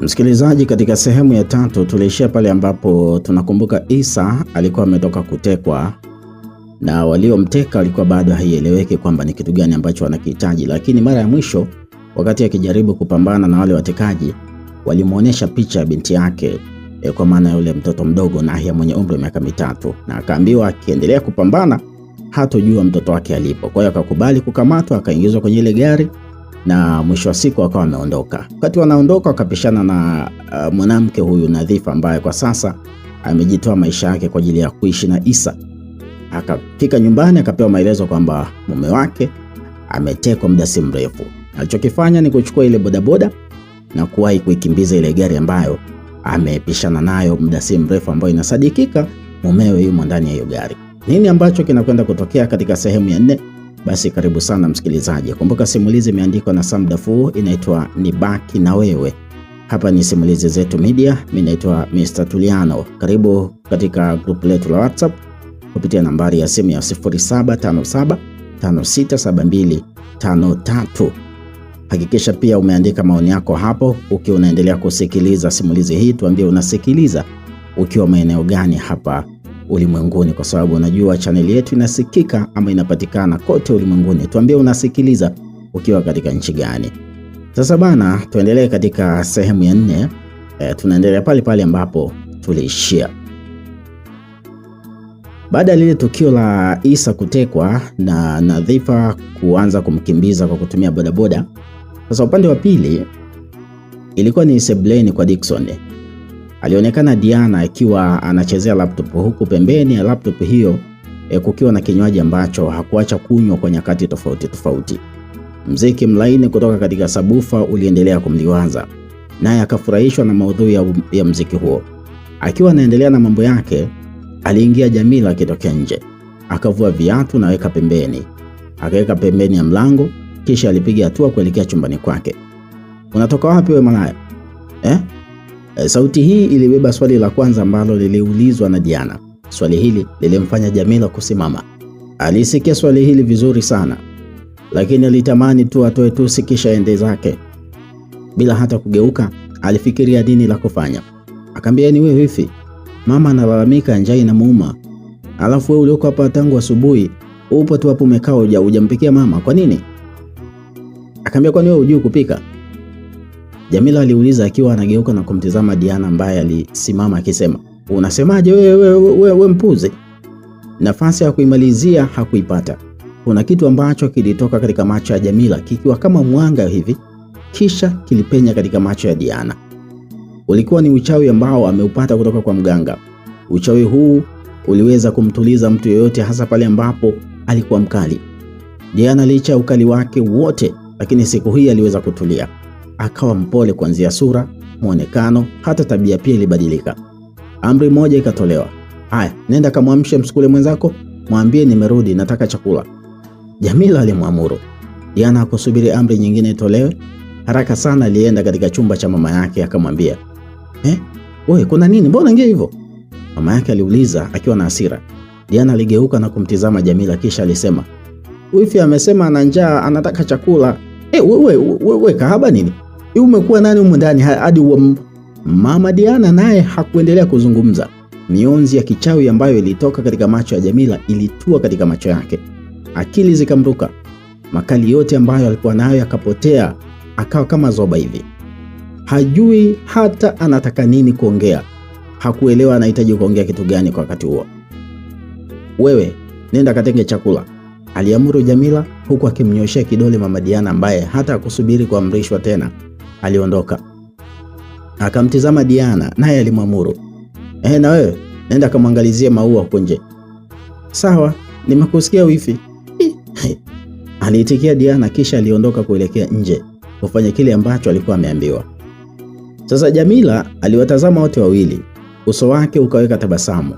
Msikilizaji, katika sehemu ya 3 tuliishia pale ambapo tunakumbuka Isa alikuwa ametoka kutekwa na waliomteka walikuwa bado haieleweki kwamba ni kitu gani ambacho wanakihitaji, lakini mara ya mwisho wakati akijaribu kupambana na wale watekaji walimuonesha picha ya binti yake, kwa maana yule mtoto mdogo Nahia mwenye umri wa miaka 3, na akaambiwa akiendelea kupambana hatojua mtoto wake alipo. Kwa hiyo akakubali kukamatwa, akaingizwa kwenye ile gari na mwisho wa siku akawa ameondoka. Wakati wanaondoka wakapishana na mwanamke huyu Nadhifa ambaye kwa sasa amejitoa maisha yake kwa ajili ya kuishi na Isa. Akafika nyumbani akapewa maelezo kwamba mume wake ametekwa muda si mrefu. Alichokifanya ni kuchukua ile bodaboda na kuwahi kuikimbiza ile gari ambayo amepishana nayo muda si mrefu, ambayo inasadikika mumewe yumo ndani ya hiyo gari. Nini ambacho kinakwenda kutokea katika sehemu ya 4? Basi karibu sana msikilizaji. Kumbuka simulizi imeandikwa na Sam Dafu, inaitwa Nibaki na Wewe. Hapa ni Simulizi Zetu Media. Mimi naitwa Mr. Tuliano. Karibu katika group letu la WhatsApp kupitia nambari ya simu ya 0757567253. Hakikisha pia umeandika maoni yako hapo ukiwa unaendelea kusikiliza simulizi hii. Tuambie unasikiliza ukiwa maeneo gani hapa ulimwenguni, kwa sababu unajua channel yetu inasikika ama inapatikana kote ulimwenguni. Tuambie unasikiliza ukiwa katika nchi gani. Sasa bana, tuendelee katika sehemu ya 4. Tunaendelea pale pale ambapo tuliishia. Baada ya lile tukio la Isa kutekwa na Nadhifa kuanza kumkimbiza kwa kutumia bodaboda, sasa upande wa pili ilikuwa ni sebleni kwa Dickson. Alionekana Diana akiwa anachezea laptop, huku pembeni ya laptop hiyo kukiwa na kinywaji ambacho hakuacha kunywa kwa nyakati tofauti tofauti. Mziki mlaini kutoka katika sabufa uliendelea kumliwaza, naye akafurahishwa na maudhui ya mziki huo. Akiwa anaendelea na mambo yake, aliingia Jamila akitokea nje. Akavua viatu na weka pembeni. Akaweka pembeni ya mlango, kisha alipiga hatua kuelekea chumbani kwake. "Unatoka wapi wewe malaya?" Sauti hii ilibeba swali la kwanza ambalo liliulizwa na Diana. Swali hili lilimfanya Jamila kusimama. Alisikia swali hili vizuri sana, lakini alitamani tu atoe tusi kisha ende zake. Bila hata kugeuka, alifikiria nini la kufanya. Akamwambia, "Ni wewe vipi? Mama analalamika njaa inamuuma. Alafu wewe ulioko hapa tangu asubuhi, upo tu hapo umekaa hujampikia mama. Kwa nini?" Akamwambia, "Kwani wewe hujui kupika?" Jamila aliuliza akiwa anageuka na kumtizama Diana ambaye alisimama akisema, "Unasemaje wewe mpuzi?" Nafasi ya kuimalizia hakuipata. Kuna kitu ambacho kilitoka katika macho ya Jamila kikiwa kama mwanga hivi, kisha kilipenya katika macho ya Diana. Ulikuwa ni uchawi ambao ameupata kutoka kwa mganga. Uchawi huu uliweza kumtuliza mtu yoyote, hasa pale ambapo alikuwa mkali. Diana licha ya ukali wake wote, lakini siku hii aliweza kutulia. Akawa mpole kuanzia sura, muonekano, hata tabia pia ilibadilika. Amri moja ikatolewa. "Haya, nenda kamwamshe msukule mwenzako, mwambie nimerudi, nataka chakula." Jamila alimwamuru. Diana hakusubiri amri nyingine itolewe. Haraka sana alienda katika chumba cha mama yake akamwambia, "Wewe kuna nini? Mbona ingia hivyo?" Mama yake aliuliza akiwa na hasira. Diana aligeuka na kumtizama Jamila kisha alisema, "Wifi amesema ana njaa, anataka chakula." Wewe kahaba nini? Umekuwa nani humu ndani hadi Mama Diana naye hakuendelea kuzungumza. Mionzi ya kichawi ambayo ilitoka katika macho ya Jamila ilitua katika macho yake. Akili zikamruka. Makali yote ambayo alikuwa nayo yakapotea, akawa kama zoba hivi. Hajui hata anataka nini kuongea. Hakuelewa anahitaji kuongea kitu gani kwa wakati huo. "Wewe, nenda katenge chakula," aliamuru Jamila, huku akimnyoshea kidole Mama Diana ambaye hata hakusubiri kuamrishwa tena. Aliondoka. Akamtizama Diana naye alimwamuru, "Na wewe, nenda kamwangalizie maua huko nje." "Sawa, nimekusikia wifi." Aliitikia Diana kisha aliondoka kuelekea nje kufanya kile ambacho alikuwa ameambiwa. Sasa Jamila aliwatazama wote wawili. Uso wake ukaweka tabasamu.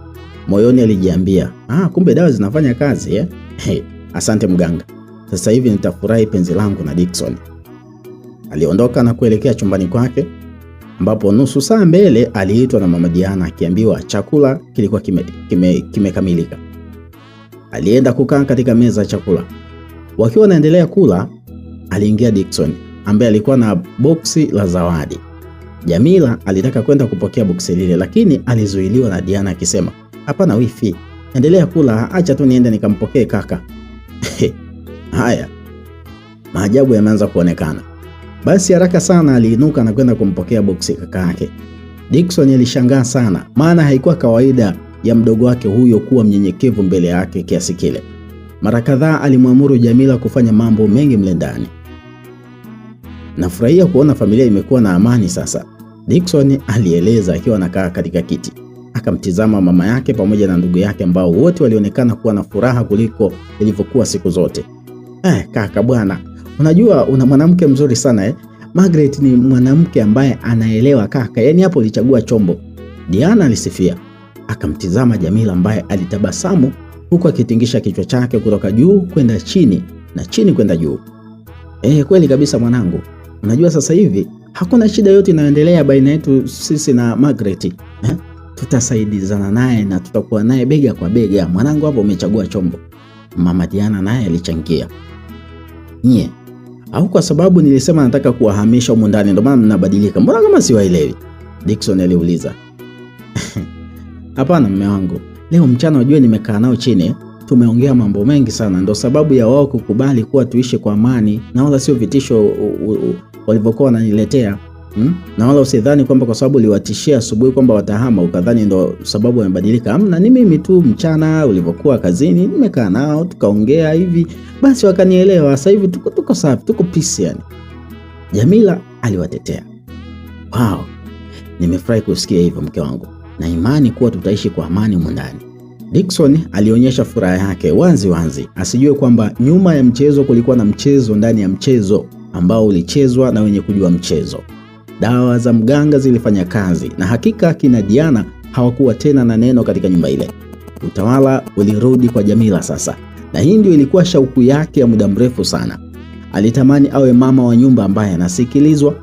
Moyoni alijiambia, kumbe dawa zinafanya kazi asante mganga. Sasa hivi nitafurahi penzi langu na Dickson." Aliondoka na kuelekea chumbani kwake, ambapo nusu saa mbele aliitwa na Mama Diana akiambiwa chakula kilikuwa kimekamilika. Alienda kukaa katika meza ya chakula. Wakiwa wanaendelea kula, aliingia Dickson ambaye alikuwa na boksi la zawadi. Jamila alitaka kwenda kupokea boksi lile, lakini alizuiliwa na Diana akisema, "Hapana wifi, endelea kula, acha tu niende nikampokee kaka." Haya, maajabu yameanza kuonekana. Basi haraka sana aliinuka na kwenda kumpokea boksi kaka yake. Dickson alishangaa sana, maana haikuwa kawaida ya mdogo wake huyo kuwa mnyenyekevu mbele yake kiasi kile. Mara kadhaa alimwamuru Jamila kufanya mambo mengi mle ndani. "Nafurahia kuona familia imekuwa na amani sasa," Dickson alieleza akiwa anakaa katika kiti. Akamtizama mama yake pamoja na ndugu yake ambao wote walionekana kuwa na furaha kuliko ilivyokuwa siku zote. Kaka bwana, unajua una mwanamke mzuri sana Margaret ni mwanamke ambaye anaelewa kaka. Yaani hapo ulichagua chombo." Diana alisifia. Akamtizama Jamila ambaye alitabasamu huku akitingisha kichwa chake kutoka juu kwenda chini na chini kwenda juu. Kweli kabisa mwanangu. Unajua sasa hivi hakuna shida yote inayoendelea baina yetu sisi na Margaret. Tutasaidizana naye na tutakuwa naye bega kwa bega. Mwanangu hapo umechagua chombo. Mama Diana naye alichangia. "Nye, au kwa sababu nilisema nataka kuwahamisha huko ndani ndio maana mnabadilika? Mbona kama siwaelewi?" Dickson aliuliza. "Hapana mume wangu. Leo mchana wajue nimekaa nao chini, tumeongea mambo mengi sana, ndio sababu ya wao kukubali kuwa tuishi kwa amani na wala sio vitisho walivyokuwa wananiletea. Na wala usidhani kwamba kwa sababu uliwatishia asubuhi kwamba watahama ukadhani ndio sababu wamebadilika. Amna, ni mimi tu mchana ulivyokuwa kazini nimekaa nao tukaongea hivi basi wakanielewa. Sasa hivi tuko safi, tuko peace yani." Jamila aliwatetea. "Wow, nimefurahi kusikia hivyo mke wangu. Na imani kuwa tutaishi kwa amani huko ndani." Dickson alionyesha furaha yake wazi wazi, asijue kwamba nyuma ya mchezo kulikuwa na mchezo ndani ya mchezo ambao ulichezwa na wenye kujua mchezo. Dawa za mganga zilifanya kazi na hakika kina Diana hawakuwa tena na neno katika nyumba ile. Utawala ulirudi kwa Jamila sasa, na hii ndio ilikuwa shauku yake ya muda mrefu sana. Alitamani awe mama wa nyumba ambaye anasikilizwa,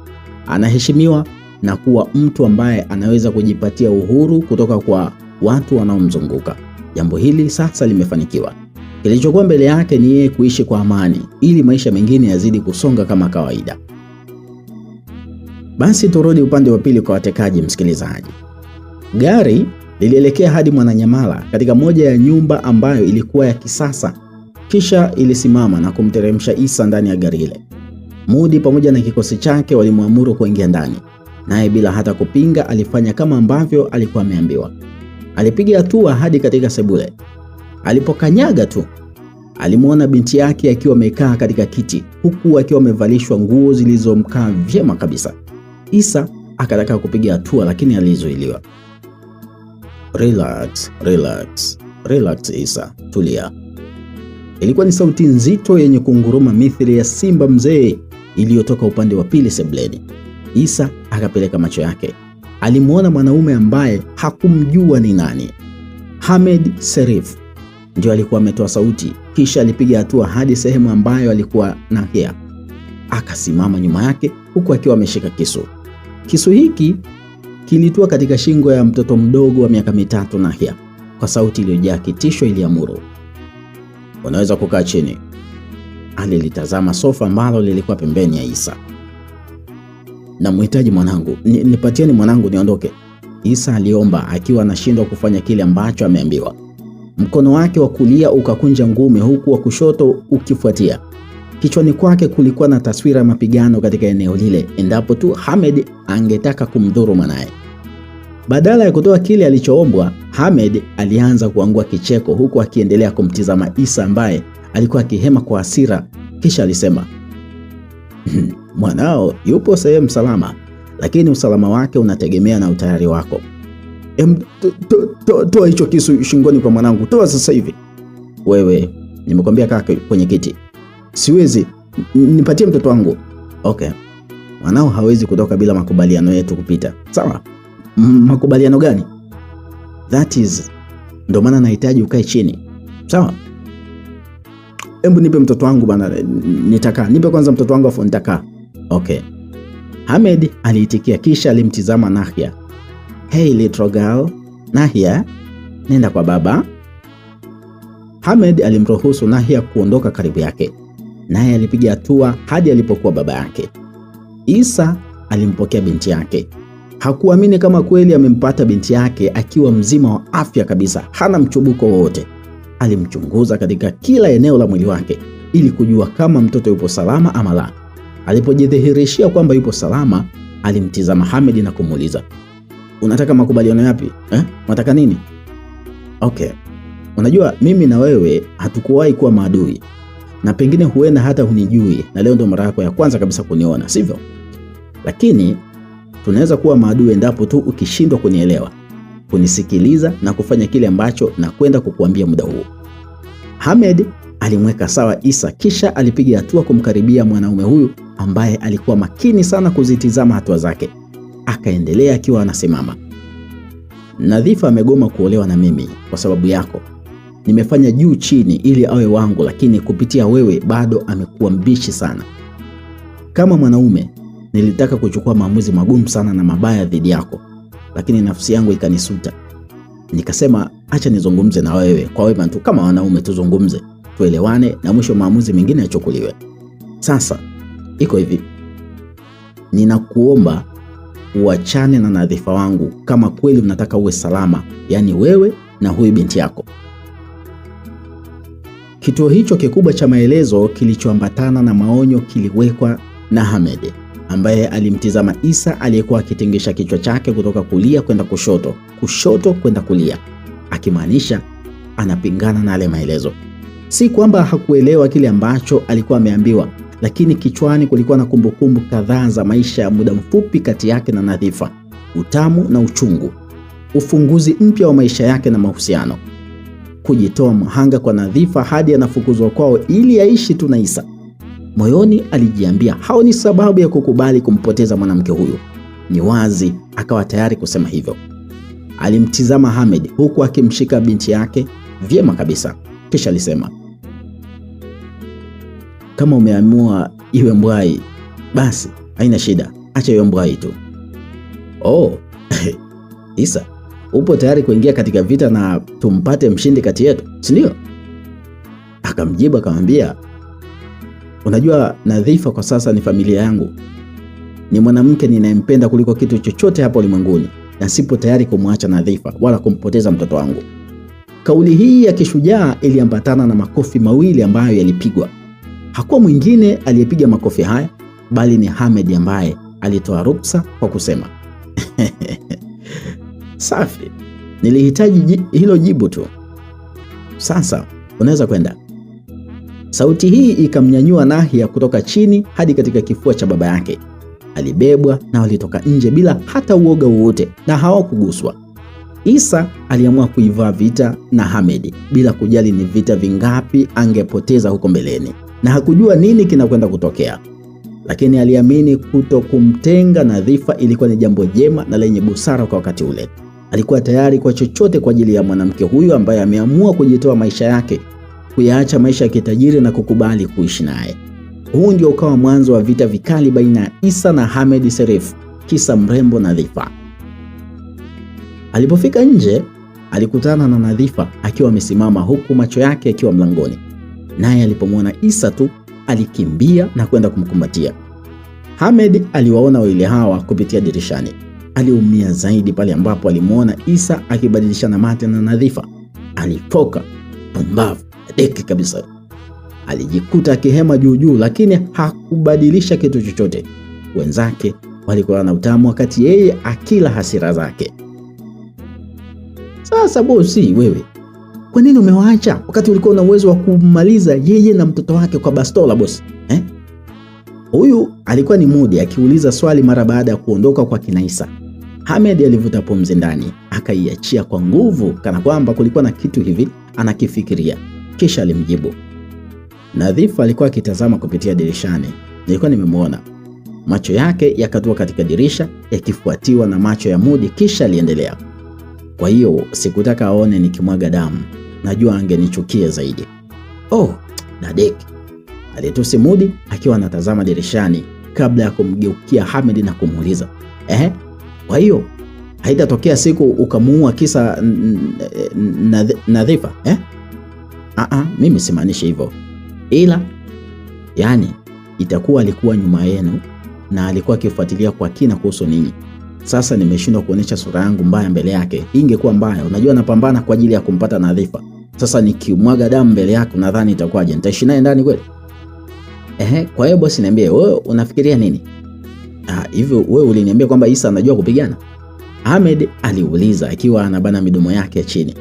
anaheshimiwa na kuwa mtu ambaye anaweza kujipatia uhuru kutoka kwa watu wanaomzunguka. Jambo hili sasa limefanikiwa. Kilichokuwa mbele yake ni yeye kuishi kwa amani ili maisha mengine yazidi kusonga kama kawaida. Basi turudi upande wa pili kwa watekaji msikilizaji. Gari lilielekea hadi Mwananyamala katika moja ya nyumba ambayo ilikuwa ya kisasa. Kisha ilisimama na kumteremsha Isa ndani ya gari ile. Mudi pamoja na kikosi chake walimwamuru kuingia ndani. Naye bila hata kupinga alifanya kama ambavyo alikuwa ameambiwa. Alipiga hatua hadi katika sebule. Alipokanyaga tu, alimuona binti yake akiwa amekaa katika kiti huku akiwa amevalishwa nguo zilizomkaa vyema kabisa. Isa akataka kupiga hatua lakini alizuiliwa. Relax Isa, tulia." Ilikuwa ni sauti nzito yenye kunguruma mithili ya simba mzee iliyotoka upande wa pili sebuleni. Isa akapeleka macho yake. Alimuona mwanaume ambaye hakumjua ni nani. Hamed Serif ndio alikuwa ametoa sauti. Kisha alipiga hatua hadi sehemu ambayo alikuwa Nahia. Akasimama nyuma yake huku akiwa ameshika kisu. Kisu hiki kilitua katika shingo ya mtoto mdogo wa miaka 3 Nahia. Kwa sauti iliyojaa kitisho iliamuru, "Unaweza kukaa chini." Alilitazama sofa ambalo lilikuwa pembeni ya Isa. "Namhitaji mwanangu, nipatieni mwanangu niondoke." Isa aliomba akiwa anashindwa kufanya kile ambacho ameambiwa. Mkono wake wa kulia ukakunja ngumi huku wa kushoto ukifuatia. Kichwani kwake kulikuwa na taswira ya mapigano katika eneo lile endapo tu Hamed angetaka kumdhuru mwanae. Badala ya kutoa kile alichoombwa, Hamed alianza kuangua kicheko huku akiendelea kumtizama Isa ambaye alikuwa akihema kwa hasira. Kisha alisema, "Mwanao yupo sehemu salama, lakini usalama wake unategemea na utayari wako. Toa hicho kisu shingoni kwa mwanangu, toa sasa hivi." "Wewe, nimekwambia kaa kwenye kiti." "Siwezi, nipatie mtoto wangu." "Okay. Mwanao hawezi kutoka bila makubaliano yetu kupita." "Sawa. Makubaliano gani?" "That is, ndio maana nahitaji ukae chini." "Sawa. Hebu nipe mtoto wangu bana, nitakaa. Nipe kwanza mtoto wangu afu nitakaa." "Okay." Hamed aliitikia kisha alimtizama Nahia. "Hey little girl, Nahia, nenda kwa baba." Hamed alimruhusu Nahia kuondoka karibu yake. Naye alipiga hatua hadi alipokuwa baba yake. Isa alimpokea binti yake. Hakuamini kama kweli amempata binti yake akiwa mzima wa afya kabisa, hana mchubuko wowote. Alimchunguza katika kila eneo la mwili wake ili kujua kama mtoto yupo salama ama la. Alipojidhihirishia kwamba yupo salama, alimtizama Hamed na kumuuliza, "Unataka makubaliano yapi? Unataka nini?" "Okay. Unajua mimi na wewe hatukuwahi kuwa maadui. Na pengine huenda hata hunijui na leo ndo mara yako ya kwanza kabisa kuniona, sivyo? Lakini tunaweza kuwa maadui endapo tu ukishindwa kunielewa, kunisikiliza na kufanya kile ambacho na kwenda kukuambia muda huu." Hamed alimweka sawa Isa, kisha alipiga hatua kumkaribia mwanaume huyu ambaye alikuwa makini sana kuzitizama hatua zake. Akaendelea akiwa anasimama, "Nadhifa amegoma kuolewa na mimi kwa sababu yako. Nimefanya juu chini ili awe wangu, lakini kupitia wewe bado amekuwa mbishi sana. Kama mwanaume nilitaka kuchukua maamuzi magumu sana na mabaya dhidi yako, lakini nafsi yangu ikanisuta. Nikasema acha nizungumze na wewe kwa wema tu, kama wanaume tuzungumze, tuelewane na mwisho maamuzi mengine yachukuliwe. Sasa iko hivi, ninakuomba uachane na Nadhifa wangu kama kweli unataka uwe salama, yani wewe na huyu binti yako." Kituo hicho kikubwa cha maelezo kilichoambatana na maonyo kiliwekwa na Hamed, ambaye alimtizama Isa aliyekuwa akitengesha kichwa chake kutoka kulia kwenda kushoto, kushoto kwenda kulia, akimaanisha anapingana na yale maelezo. Si kwamba hakuelewa kile ambacho alikuwa ameambiwa, lakini kichwani kulikuwa na kumbukumbu kadhaa za maisha ya muda mfupi kati yake na Nadhifa, utamu na uchungu, ufunguzi mpya wa maisha yake na mahusiano, kujitoa mhanga kwa Nadhifa hadi anafukuzwa kwao ili aishi tu na Isa. Moyoni alijiambia hao ni sababu ya kukubali kumpoteza mwanamke huyu. Ni wazi akawa tayari kusema hivyo. Alimtizama Hamed huku akimshika binti yake vyema kabisa, kisha alisema, "Kama umeamua iwe mbwai, basi haina shida, acha iwe mbwai tu." "Oh, Isa, upo tayari kuingia katika vita na tumpate mshindi kati yetu, si ndio?" Akamjibu akamwambia, "Unajua Nadhifa kwa sasa ni familia yangu. Ni mwanamke ninayempenda kuliko kitu chochote hapa ulimwenguni, na sipo tayari kumwacha Nadhifa wala kumpoteza mtoto wangu." Kauli hii ya kishujaa iliambatana na makofi mawili ambayo yalipigwa. Hakuwa mwingine aliyepiga makofi haya bali ni Hamed, ambaye alitoa ruksa kwa kusema, "Safi, nilihitaji hilo jibu tu. Sasa unaweza kwenda." Sauti hii ikamnyanyua Nahia kutoka chini hadi katika kifua cha baba yake. Alibebwa na walitoka nje bila hata uoga wowote na hawakuguswa. Isa aliamua kuivaa vita na Hamed bila kujali ni vita vingapi angepoteza huko mbeleni, na hakujua nini kinakwenda kutokea, lakini aliamini kutokumtenga Nadhifa ilikuwa ni jambo jema na lenye busara kwa wakati ule. Alikuwa tayari kwa chochote kwa ajili ya mwanamke huyu ambaye ameamua kujitoa maisha yake, kuyaacha maisha ya kitajiri na kukubali kuishi naye. Huu ndio ukawa mwanzo wa vita vikali baina ya Isa na Hamed Serif, kisa mrembo Nadhifa. Alipofika nje, alikutana na Nadhifa akiwa amesimama huku macho yake yakiwa mlangoni. Naye alipomwona Isa tu alikimbia na kwenda kumkumbatia. Hamed aliwaona wawili hawa kupitia dirishani. Aliumia zaidi pale ambapo alimwona Isa akibadilishana mate na Nadhifa. Alifoka, pumbavu, deki kabisa. Alijikuta akihema juu juu, lakini hakubadilisha kitu chochote. Wenzake walikuwa na utamu wakati yeye akila hasira zake. "Sasa bosi, wewe kwa nini umewaacha wakati ulikuwa na uwezo wa kumaliza yeye na mtoto wake kwa bastola bosi? Huyu alikuwa ni Mudi akiuliza swali mara baada ya kuondoka kwa kina Isa. Hamed alivuta pumzi ndani, akaiachia kwa nguvu kana kwamba kulikuwa na kitu hivi anakifikiria. Kisha alimjibu. Nadhifa alikuwa akitazama kupitia dirishani. Nilikuwa nimemwona. Macho yake yakatua katika dirisha yakifuatiwa na macho ya Mudi, kisha aliendelea. "Kwa hiyo sikutaka aone nikimwaga damu. Najua angenichukia zaidi." "Oh, dadeki," alitusi Mudi akiwa anatazama dirishani kabla ya kumgeukia Hamed na kumuuliza, "Kwa hiyo haitatokea siku ukamuua kisa Nadhifa, mimi simaanishi hivyo. Ila yani itakuwa alikuwa nyuma yenu na alikuwa akifuatilia kwa kina kuhusu ninyi. Sasa nimeshindwa kuonesha sura yangu mbaya mbele yake. Hii ingekuwa mbaya. Unajua napambana kwa ajili ya kumpata Nadhifa. Sasa nikimwaga damu mbele yake nadhani itakuwaje? Nitaishi naye ndani kweli? Kwa hiyo bosi, niambie wewe unafikiria nini? Hivyo wewe uliniambia kwamba Isa anajua kupigana? Ahmed aliuliza akiwa anabana midomo yake chini.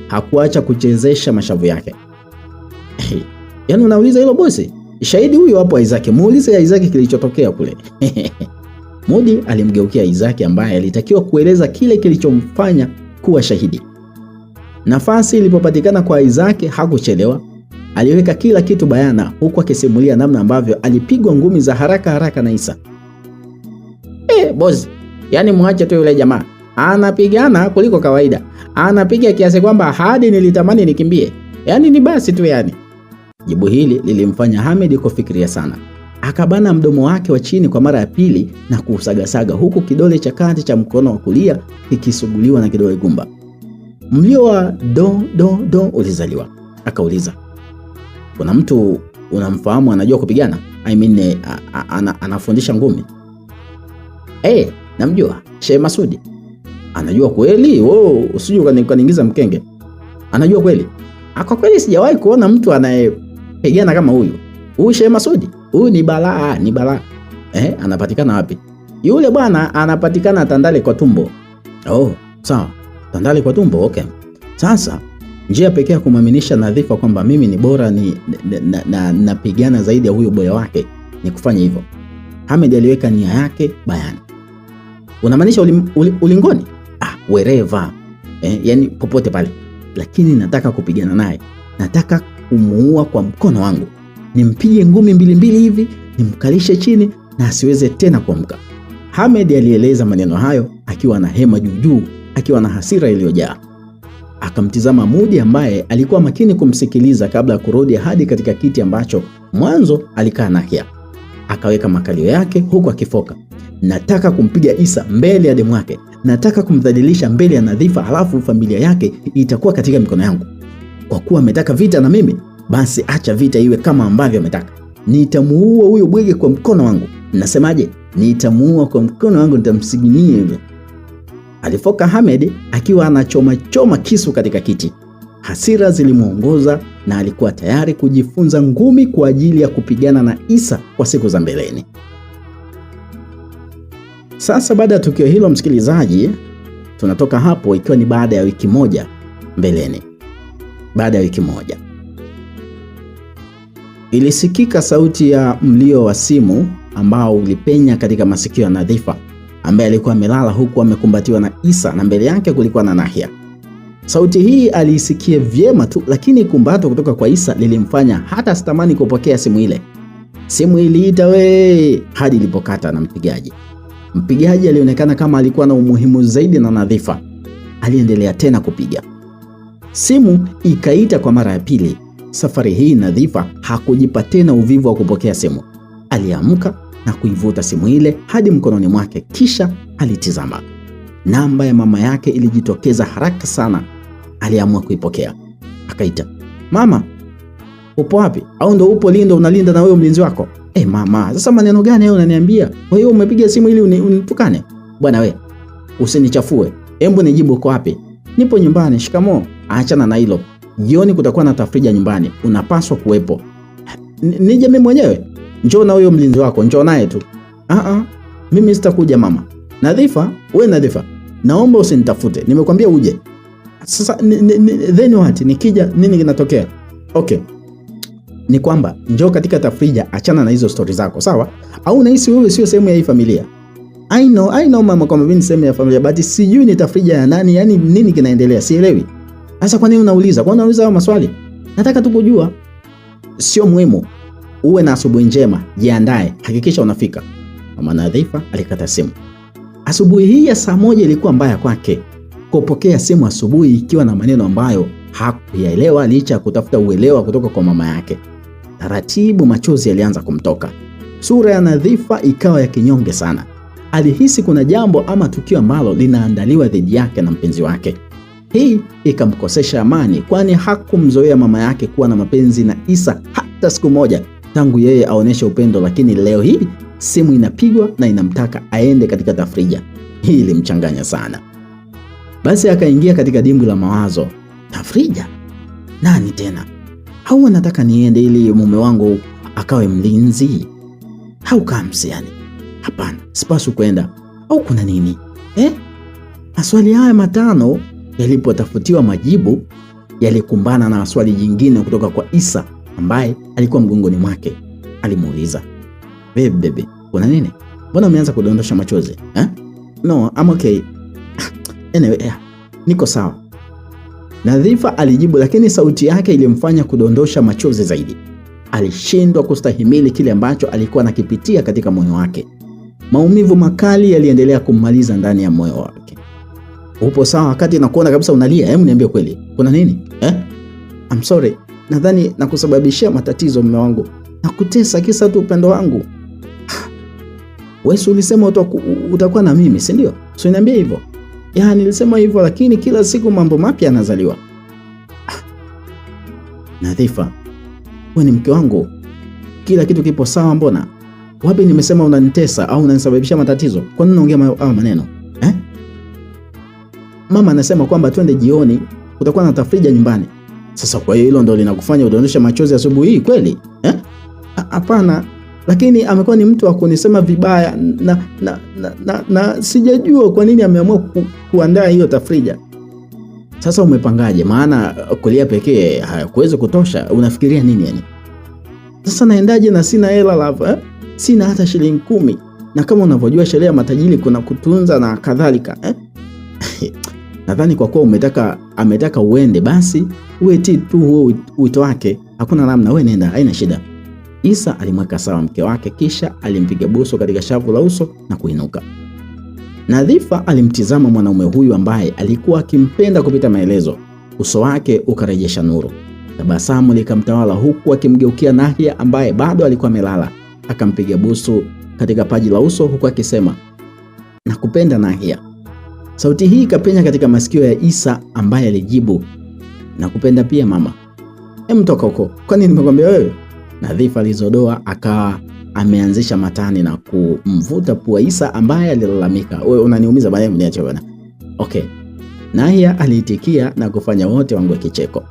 Hakuacha kuchezesha mashavu yake. Yaani unauliza hilo bosi? Shahidi huyo hapo Isaac. Muulize Isaac kilichotokea kule. Mudi alimgeukia Isaac ambaye alitakiwa kueleza kile kilichomfanya kuwa shahidi. Nafasi ilipopatikana kwa Isaac hakuchelewa. Aliweka kila kitu bayana huku akisimulia namna ambavyo alipigwa ngumi za haraka haraka na Isa. Boss, yani muache tu yule jamaa. Anapigana kuliko kawaida. Anapiga kiasi kwamba hadi nilitamani nikimbie. Yani ni basi tu yani. Jibu hili lilimfanya Ahmed kufikiria sana. Akabana mdomo wake wa chini kwa mara ya pili na kusagasaga huku kidole cha kati cha mkono wa kulia kikisuguliwa na kidole gumba. Mlio wa do ulizaliwa. Akauliza, kuna mtu unamfahamu anajua kupigana? I mean anafundisha ngumi? Namjua, Sheikh Masudi. Anajua kweli? Usije ukaniingiza mkenge. Anajua kweli? Kwa kweli sijawahi kuona mtu anayepigana kama huyu. Huyu Sheikh Masudi, huyu ni balaa, ni balaa. Anapatikana wapi? Yule bwana anapatikana Tandale kwa Tumbo. Sawa. Tandale kwa Tumbo, okay. Sasa njia pekee ya kumwaminisha Nadhifa kwamba mimi ni bora napigana zaidi ya huyo boya wake ni kufanya hivyo. Ahmed aliweka nia yake bayana. Unamaanisha ulingoni? Wherever. Yani popote pale. Lakini nataka kupigana naye. Nataka kumuua kwa mkono wangu. Nimpige ngumi mbili hivi, nimkalishe chini na asiweze tena kuamka. Ahmed alieleza maneno hayo akiwa na hema juu, akiwa na hasira iliyojaa. Akamtizama Mudi ambaye alikuwa makini kumsikiliza kabla ya kurudi hadi katika kiti ambacho mwanzo alikaa Nahia. Akaweka makalio yake huku akifoka. Nataka kumpiga Isa mbele ya demu wake. Nataka kumdhalilisha mbele ya Nadhifa, halafu familia yake itakuwa katika mikono yangu. Kwa kuwa ametaka vita na mimi, basi acha vita iwe kama ambavyo ametaka. Nitamuua huyo bwege kwa mkono wangu. Nasemaje? Nitamuua kwa mkono wangu, nitamsiginia hivyo. Alifoka Ahmed akiwa anachoma kisu katika kiti. Hasira zilimuongoza na alikuwa tayari kujifunza ngumi kwa ajili ya kupigana na Isa kwa siku za mbeleni. Sasa baada ya tukio hilo, msikilizaji, tunatoka hapo ikiwa ni baada ya wiki moja mbeleni. Baada ya wiki moja ilisikika sauti ya mlio wa simu ambao ulipenya katika masikio ya Nadhifa ambaye alikuwa amelala huku amekumbatiwa na Isa na mbele yake kulikuwa na Nahia. Sauti hii aliisikia vyema tu, lakini kumbato kutoka kwa Isa lilimfanya hata sitamani kupokea simu ile. Simu iliita hadi ilipokata na mpigaji. Mpigaji alionekana kama alikuwa na umuhimu zaidi na Nadhifa. Aliendelea tena kupiga. Simu ikaita kwa mara ya pili. Safari hii Nadhifa hakujipa tena uvivu wa kupokea simu. Aliamka na kuivuta simu ile hadi mkononi mwake, kisha alitizama. Namba ya mama yake ilijitokeza haraka sana. Aliamua kuipokea. Akaita, "Mama, upo wapi? Au ndo upo Lindo unalinda na wewe mlinzi wako?" Mama, sasa maneno gani hayo unaniambia? Kwa hiyo umepiga simu ili unitukane? Bwana we, usinichafue. Hebu nijibu uko wapi? Nipo nyumbani. Shikamoo. Aachana na hilo. Jioni kutakuwa na tafrija nyumbani. Unapaswa kuwepo. Nije mimi mwenyewe? Njoo na huyo mlinzi wako, njoo naye tu. Mimi sitakuja mama. Nadhifa, wewe Nadhifa, naomba usinitafute. Nimekwambia uje. Sasa then what? Nikija nini kinatokea? Okay. Ni kwamba njoo katika tafrija, achana na hizo story zako, sawa? Au unahisi wewe sio sehemu ya hii familia? I know mama, kama mimi ni sehemu ya familia, but sijui ni tafrija ya nani, yani nini kinaendelea, sielewi. Sasa kwa nini unauliza? Kwa nini unauliza hayo maswali? Nataka tu kujua. Sio muhimu. Uwe na asubuhi njema, jiandae, hakikisha unafika. Mama Nadhifa alikata simu. Asubuhi hii ya saa 1 ilikuwa mbaya kwake. Kupokea simu asubuhi ikiwa na maneno ambayo hakuyaelewa licha ya kutafuta uelewa kutoka kwa mama yake. Taratibu machozi yalianza kumtoka. Sura ya Nadhifa ikawa ya kinyonge sana. Alihisi kuna jambo ama tukio ambalo linaandaliwa dhidi yake na mpenzi wake. Hii ikamkosesha amani, kwani hakumzoea mama yake kuwa na mapenzi na Isa hata siku moja tangu yeye aoneshe upendo, lakini leo hii simu inapigwa na inamtaka aende katika tafrija. Hii ilimchanganya sana. Basi akaingia katika dimbwi la mawazo. Tafrija? Nani tena? Au nataka niende ili mume wangu akawe mlinzi? Au Kamsi yani? Hapana, sipaswi kwenda. Au kuna nini? Maswali haya matano yalipotafutiwa majibu yalikumbana na swali jingine kutoka kwa Isa ambaye alikuwa mgongoni mwake. Alimuuliza, "Bebe, kuna nini? Mbona umeanza kudondosha machozi?" "No, I'm okay. Anyway, niko sawa." Nadhifa alijibu, lakini sauti yake ilimfanya kudondosha machozi zaidi. Alishindwa kustahimili kile ambacho alikuwa anakipitia katika moyo wake. Maumivu makali yaliendelea kummaliza ndani ya moyo wake. "Upo sawa wakati nakuona kabisa unalia? Hebu niambie kweli. Kuna nini?" "I'm sorry. Nadhani nakusababishia matatizo mume wangu. Nakutesa kisa tu upendo wangu." "Wewe ulisema utakuwa na mimi, si ndio? So niambie hivyo." "Ya, nilisema hivyo lakini kila siku mambo mapya yanazaliwa." "Nadhifa, wewe ni mke wangu. Kila kitu kipo sawa mbona? Wapi nimesema unanitesa au unanisababishia matatizo? Kwa nini unaongea haya maneno? Mama anasema kwamba twende jioni kutakuwa na tafrija nyumbani. Sasa kwa hiyo hilo ndio linakufanya udondoshe machozi asubuhi hii kweli? Hapana, lakini amekuwa ni mtu wa kunisema vibaya na sijajua kwa nini ameamua kuandaa hiyo tafrija." "Sasa umepangaje? Maana kulia pekee hakuwezi kutosha. Unafikiria nini yani?" "Sasa naendaje na sina hela lava? Sina hata shilingi 10. Na kama unavyojua sheria ya matajiri kuna kutunza na kadhalika." "Nadhani kwa kuwa ametaka uende basi ueti tu huo wito wake. Hakuna namna, wewe nenda, haina shida." Isa alimweka sawa mke wake kisha alimpiga buso katika shavu la uso na kuinuka. Nadhifa alimtizama mwanaume huyu ambaye alikuwa akimpenda kupita maelezo. Uso wake ukarejesha nuru. Tabasamu likamtawala huku akimgeukia Nahia ambaye bado alikuwa amelala. Akampiga busu katika paji la uso huku akisema, "Nakupenda Nahia." Sauti hii ikapenya katika masikio ya Isa ambaye alijibu, "Nakupenda pia mama." "Toka huko. Kwani nimekwambia wewe?" Nadhifa alizodoa akawa ameanzisha matani na kumvuta pua Isa ambaye alilalamika, "Wewe unaniumiza bwana, niache bwana." "Okay." Nahia aliitikia na kufanya wote wangue kicheko.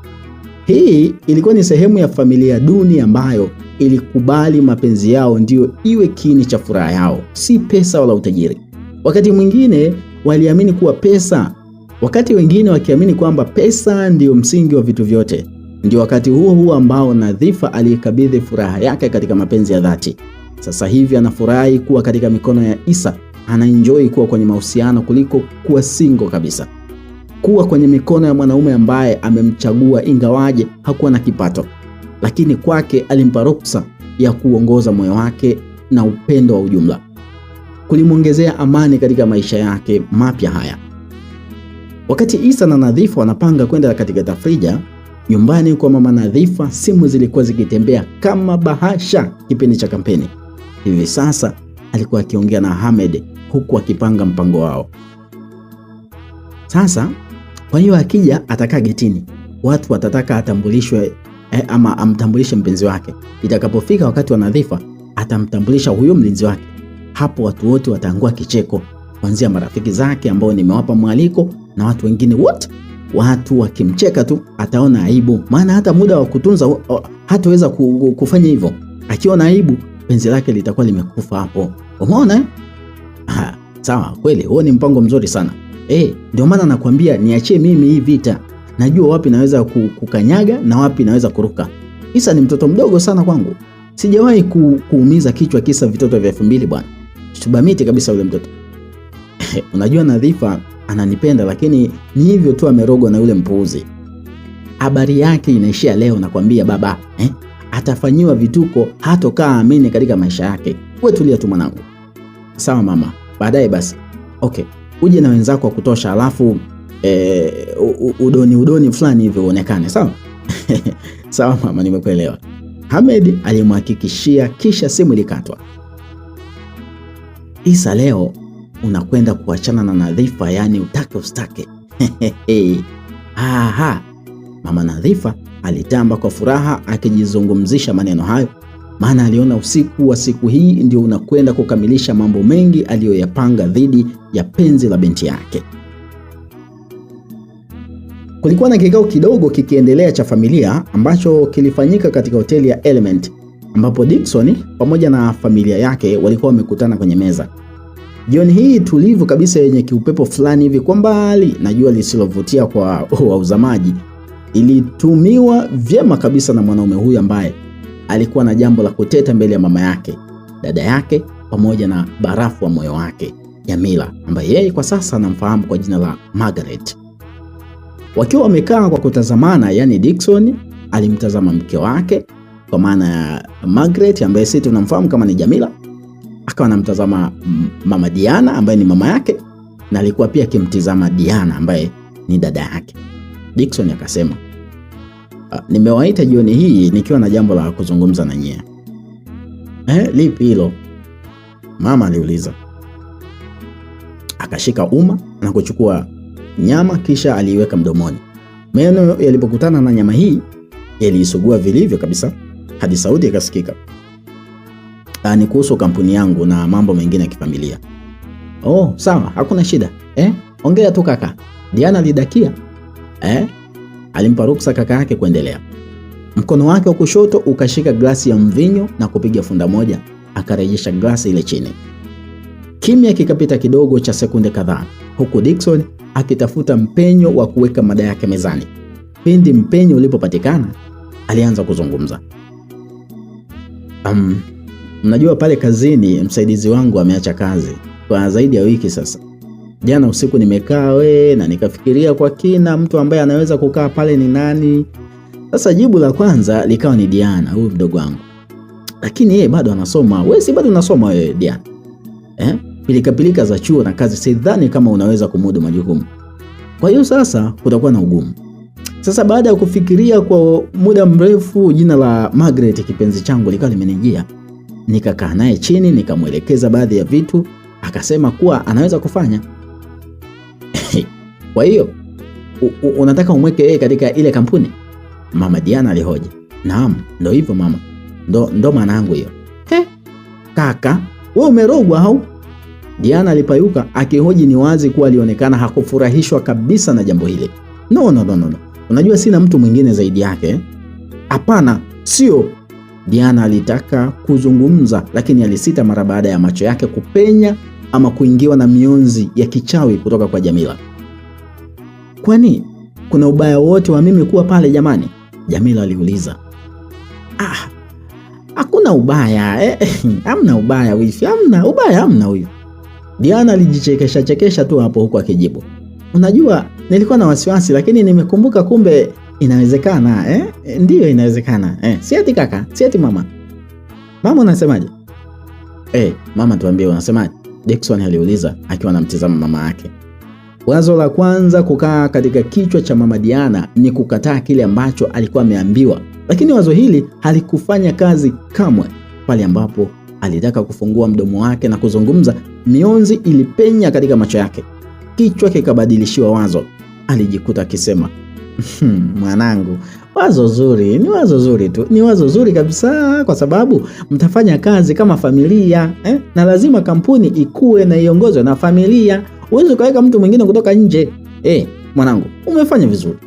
Hii ilikuwa ni sehemu ya familia duni ambayo ilikubali mapenzi yao ndio iwe kiini cha furaha yao, si pesa wala utajiri. Wakati mwingine waliamini kuwa pesa, wakati wengine wakiamini kwamba pesa ndio msingi wa vitu vyote. Ndio wakati huo ambao Nadhifa alikabidhi furaha yake katika mapenzi ya dhati. Sasa hivi anafurahi kuwa katika mikono ya Isa, anaenjoy kuwa kwenye mahusiano kuliko kuwa single kabisa. Kuwa kwenye mikono ya mwanaume ambaye amemchagua ingawaje hakuwa na kipato, lakini kwake alimpa ruksa ya kuongoza moyo wake na upendo wa ujumla. Kulimwongezea amani katika maisha yake mapya haya. Wakati Isa na Nadhifa wanapanga kwenda katika tafrija, nyumbani kwa mama Nadhifa simu zilikuwa zikitembea kama bahasha kipindi cha kampeni. Hivi sasa alikuwa akiongea na Hamed huku akipanga mpango wao. Sasa kwa hiyo akija atakaa getini. Watu watataka atambulishwe ama amtambulishe mpenzi wake. Itakapofika wakati wa Nadhifa atamtambulisha huyo mlinzi wake. Hapo watu wote wataangua kicheko, kuanzia marafiki zake ambao nimewapa mwaliko na watu wengine wote. Watu wakimcheka tu ataona aibu, maana hata muda wa kutunza hataweza kufanya hivyo. Akiona aibu, penzi lake litakuwa limekufa hapo. Umeona? Sawa, kweli huo ni mpango mzuri sana. Ndio maana nakwambia niachie mimi hii vita. Najua wapi naweza kukanyaga na wapi naweza kuruka. Isa ni mtoto mdogo sana kwangu. Sijawahi kuumiza kichwa kisa vitoto vya 2000 bwana. Tubamiti kabisa yule mtoto. Unajua Nadhifa ananipenda lakini ni hivyo tu amerogwa na yule mpuuzi. Habari yake inaishia leo nakwambia baba. Atafanyiwa vituko hatokaa amini katika maisha yake. Wewe tulia tu mwanangu. Sawa mama. Baadaye basi. Okay. Uje na wenzako wa kutosha alafu udoni fulani hivi uonekane, sawa? Sawa mama, nimekuelewa. Hamed alimhakikishia kisha simu ilikatwa. Isa, leo unakwenda kuachana na Nadhifa, yani utake ustake. Mama Nadhifa alitamba kwa furaha akijizungumzisha maneno hayo maana aliona usiku wa siku hii ndio unakwenda kukamilisha mambo mengi aliyoyapanga dhidi ya penzi la binti yake. Kulikuwa na kikao kidogo kikiendelea cha familia ambacho kilifanyika katika hoteli ya Element, ambapo Dickson pamoja na familia yake walikuwa wamekutana kwenye meza. Jioni hii tulivu kabisa yenye kiupepo fulani hivi kwa mbali na jua lisilovutia kwa wauzamaji ilitumiwa vyema kabisa na mwanaume huyu ambaye alikuwa na jambo la kuteta mbele ya mama yake, dada yake pamoja na barafu wa moyo wake, Jamila, ambaye yeye kwa sasa anamfahamu kwa jina la Margaret. Wakiwa wamekaa kwa kutazamana, yani Dickson alimtazama mke wake kwa maana ya Margaret ambaye sisi tunamfahamu kama ni Jamila, akawa anamtazama mama Diana ambaye ni mama yake, na alikuwa pia akimtizama Diana ambaye ni dada yake. Dickson akasema, nimewaita jioni hii nikiwa na jambo la kuzungumza na nyie. Lipi hilo? Mama aliuliza. Akashika uma na kuchukua nyama kisha aliiweka mdomoni. Meno yalipokutana na nyama hii yaliisugua vilivyo kabisa hadi sauti ikasikika. Ni kuhusu kampuni yangu na mambo mengine ya kifamilia. Oh, sawa, hakuna shida. Ongea tu kaka. Diana alidakia. Alimpa ruksa kaka yake kuendelea. Mkono wake wa kushoto ukashika glasi ya mvinyo na kupiga funda moja, akarejesha glasi ile chini. Kimya kikapita kidogo cha sekunde kadhaa, huku Dickson akitafuta mpenyo wa kuweka mada yake mezani. Pindi mpenyo ulipopatikana, alianza kuzungumza. Mnajua pale kazini msaidizi wangu ameacha kazi kwa zaidi ya wiki sasa. Jana usiku nimekaa na nikafikiria kwa kina mtu ambaye anaweza kukaa pale ni nani. Sasa jibu la kwanza likawa ni Diana, huyu mdogo wangu. Lakini yeye bado anasoma. Wewe si bado unasoma wewe Diana? Pilika za chuo na kazi, sidhani kama unaweza kumudu majukumu. Kwa hiyo sasa kutakuwa na ugumu. Sasa baada ya kufikiria kwa muda mrefu, jina la Margaret kipenzi changu likawa limenijia. Nikakaa naye chini nikamwelekeza baadhi ya vitu, akasema kuwa anaweza kufanya. Kwa hiyo unataka umweke yeye katika ile kampuni? Mama Diana alihoji. Naam, ndio hivyo mama. Ndo maana yangu hiyo. Kaka, wewe umerogwa au? Diana alipayuka akihoji. Ni wazi kuwa alionekana hakufurahishwa kabisa na jambo hili. No. Unajua sina mtu mwingine zaidi yake. Hapana, sio. Diana alitaka kuzungumza lakini alisita mara baada ya macho yake kupenya ama kuingiwa na mionzi ya kichawi kutoka kwa Jamila. Kwani kuna ubaya wote wa mimi kuwa pale jamani? Jamila aliuliza. Hakuna ubaya. Hamna ubaya wifi, hamna ubaya, hamna huyu. Diana alijichekesha tu hapo huko akijibu. Unajua nilikuwa na wasiwasi lakini nimekumbuka kumbe inawezekana. Ndiyo inawezekana. Si ati kaka, si ati mama. Mama unasemaje? Mama tuambie unasemaje? Dickson aliuliza akiwa anamtazama mama yake. Wazo la kwanza kukaa katika kichwa cha mama Diana ni kukataa kile ambacho alikuwa ameambiwa. Lakini wazo hili halikufanya kazi kamwe. Pale ambapo alitaka kufungua mdomo wake na kuzungumza, mionzi ilipenya katika macho yake. Kichwa kikabadilishiwa wazo. Alijikuta akisema, mwanangu, wazo zuri, ni wazo zuri tu. Ni wazo zuri kabisa kwa sababu mtafanya kazi kama familia, na lazima kampuni ikue na iongozwe na familia. Uweze kaweka mtu mwingine kutoka nje. Mwanangu, umefanya vizuri.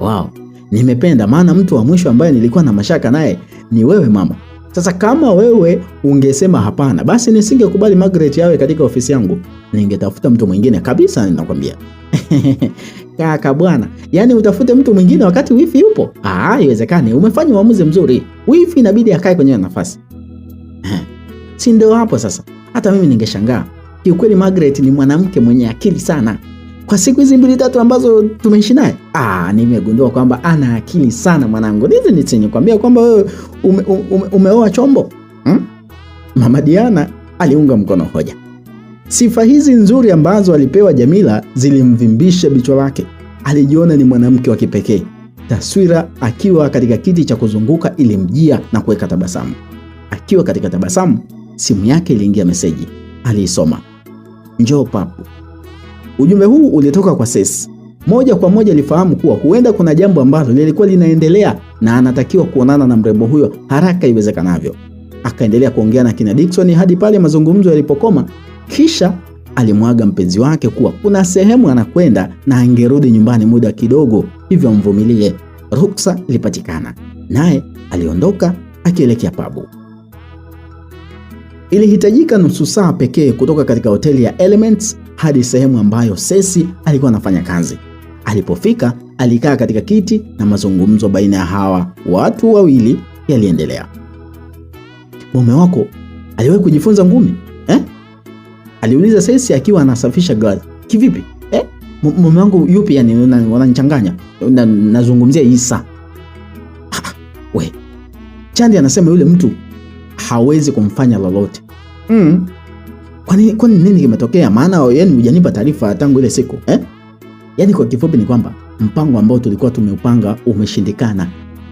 Wow, nimependa maana mtu wa mwisho ambaye nilikuwa na mashaka naye ni wewe mama. Sasa kama wewe ungesema hapana, basi nisingekubali Margaret yawe katika ofisi yangu. Ningetafuta mtu mwingine kabisa, ninakwambia. Kaka bwana, yani utafute mtu mwingine wakati wifi yupo? Haiwezekani. Umefanya uamuzi mzuri. Wifi inabidi akae kwenye nafasi. Si ndio hapo sasa? Hata mimi ningeshangaa. Kiukweli Margaret ni mwanamke mwenye akili sana. Kwa siku hizi 2-3 ambazo tumeishi naye, nimegundua kwamba ana akili sana mwanangu. Ndizi nikwambia kwamba wewe umeoa chombo. Mama Diana aliunga mkono hoja. Sifa hizi nzuri ambazo alipewa Jamila zilimvimbisha bichwa lake. Alijiona ni mwanamke wa kipekee. Taswira akiwa katika kiti cha kuzunguka ilimjia na kuweka tabasamu. Akiwa katika tabasamu, simu yake iliingia meseji. Aliisoma. Njoo papu. Ujumbe huu ulitoka kwa Sesi. Moja kwa moja alifahamu kuwa huenda kuna jambo ambalo lilikuwa linaendelea na anatakiwa kuonana na mrembo huyo haraka iwezekanavyo. Akaendelea kuongea na kina Dickson hadi pale mazungumzo yalipokoma, kisha alimwaga mpenzi wake kuwa kuna sehemu anakwenda na angerudi nyumbani muda kidogo, hivyo mvumilie. Ruksa ilipatikana, naye aliondoka akielekea pabu. Ilihitajika nusu saa pekee kutoka katika hoteli ya Elements hadi sehemu ambayo Cecy alikuwa anafanya kazi. Alipofika, alikaa katika kiti na mazungumzo baina ya hawa watu wawili yaliendelea. Mume wako aliwahi kujifunza ngumi? Aliuliza Cecy akiwa anasafisha glasi. Kivipi? Mume wangu yupi yani wananichanganya? Nazungumzia Isa. We. Chandi anasema yule mtu hawezi kumfanya lolote. Kwani nini kimetokea? Maana yani hujanipa taarifa tangu ile siku. Yani kwa kifupi ni kwamba mpango ambao tulikuwa tumeupanga umeshindikana.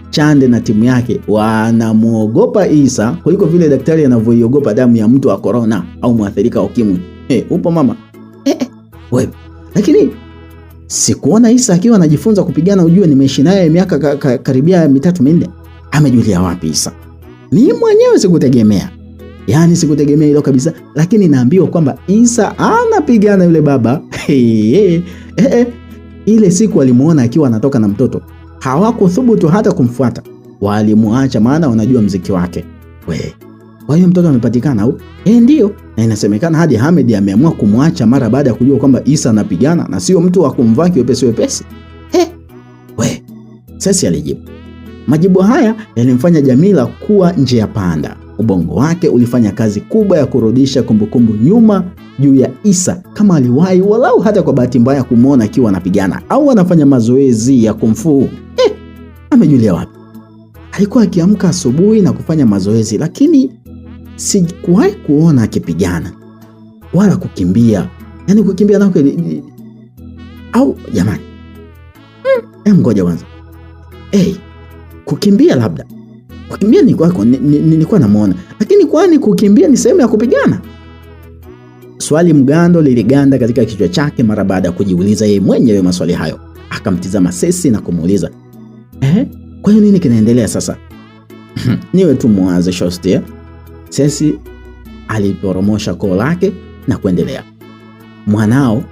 Chande na timu yake wanamuogopa Isa kuliko vile daktari anavyoiogopa damu ya mtu wa corona au muathirika wa ukimwi. Upo mama? Wewe. Lakini sikuona Isa akiwa anajifunza kupigana, ujue nimeishi naye miaka karibia 3-4. Amejulia wapi Isa? Mimi mwenyewe sikutegemea. Yaani sikutegemea hilo kabisa, lakini naambiwa kwamba Isa anapigana yule baba. Ile siku alimuona akiwa anatoka na mtoto, hawakuthubutu hata kumfuata. Walimuacha maana wanajua mziki wake. Kwa hiyo mtoto amepatikana au? Ndio. Na inasemekana hadi Hamed ameamua kumwacha mara baada ya kujua kwamba Isa anapigana na sio mtu wa kumvaa wepesi. Cecy alijibu. Majibu haya yalimfanya Jamila kuwa njia panda. Ubongo wake ulifanya kazi kubwa ya kurudisha kumbukumbu nyuma juu ya Isa, kama aliwahi walau hata kwa bahati mbaya kumuona akiwa anapigana au anafanya mazoezi ya kumfu. Amejulia wapi? Alikuwa akiamka asubuhi na kufanya mazoezi, lakini sikuwahi kuona akipigana wala kukimbia. Yaani kukimbia nako au jamani. Ngoja kwanza. Kukimbia labda. Kukimbia nilikuwa namuona. Lakini kwani kukimbia ni sehemu ya kupigana? Swali mgando liliganda katika kichwa chake mara baada ya kujiuliza yeye mwenyewe maswali hayo. Akamtizama Cecy na kumuuliza, kwa hiyo nini kinaendelea sasa? Niwe tu mwaze shosti. Cecy aliporomosha koo lake na kuendelea. Mwanao,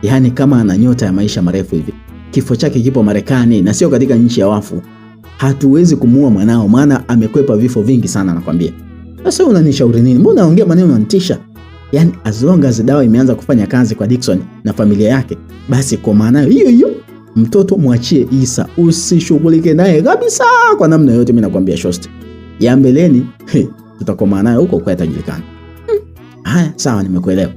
yani kama ana nyota ya maisha marefu hivi. Kifo chake kipo Marekani na sio katika nchi ya wafu. Hatuwezi kumuua mwanao maana amekwepa vifo vingi sana nakwambia. Sasa unanishauri nini? Mbona unaongea maneno unanitisha? Yani as long as dawa imeanza kufanya kazi kwa Dickson na familia yake, basi kwa maana hiyo mtoto mwachie Isa, usishughulike naye kabisa kwa namna yote. Mimi nakwambia shosti, ya mbeleni tutakoma naye huko kwa atajulikana. Haya sawa, nimekuelewa.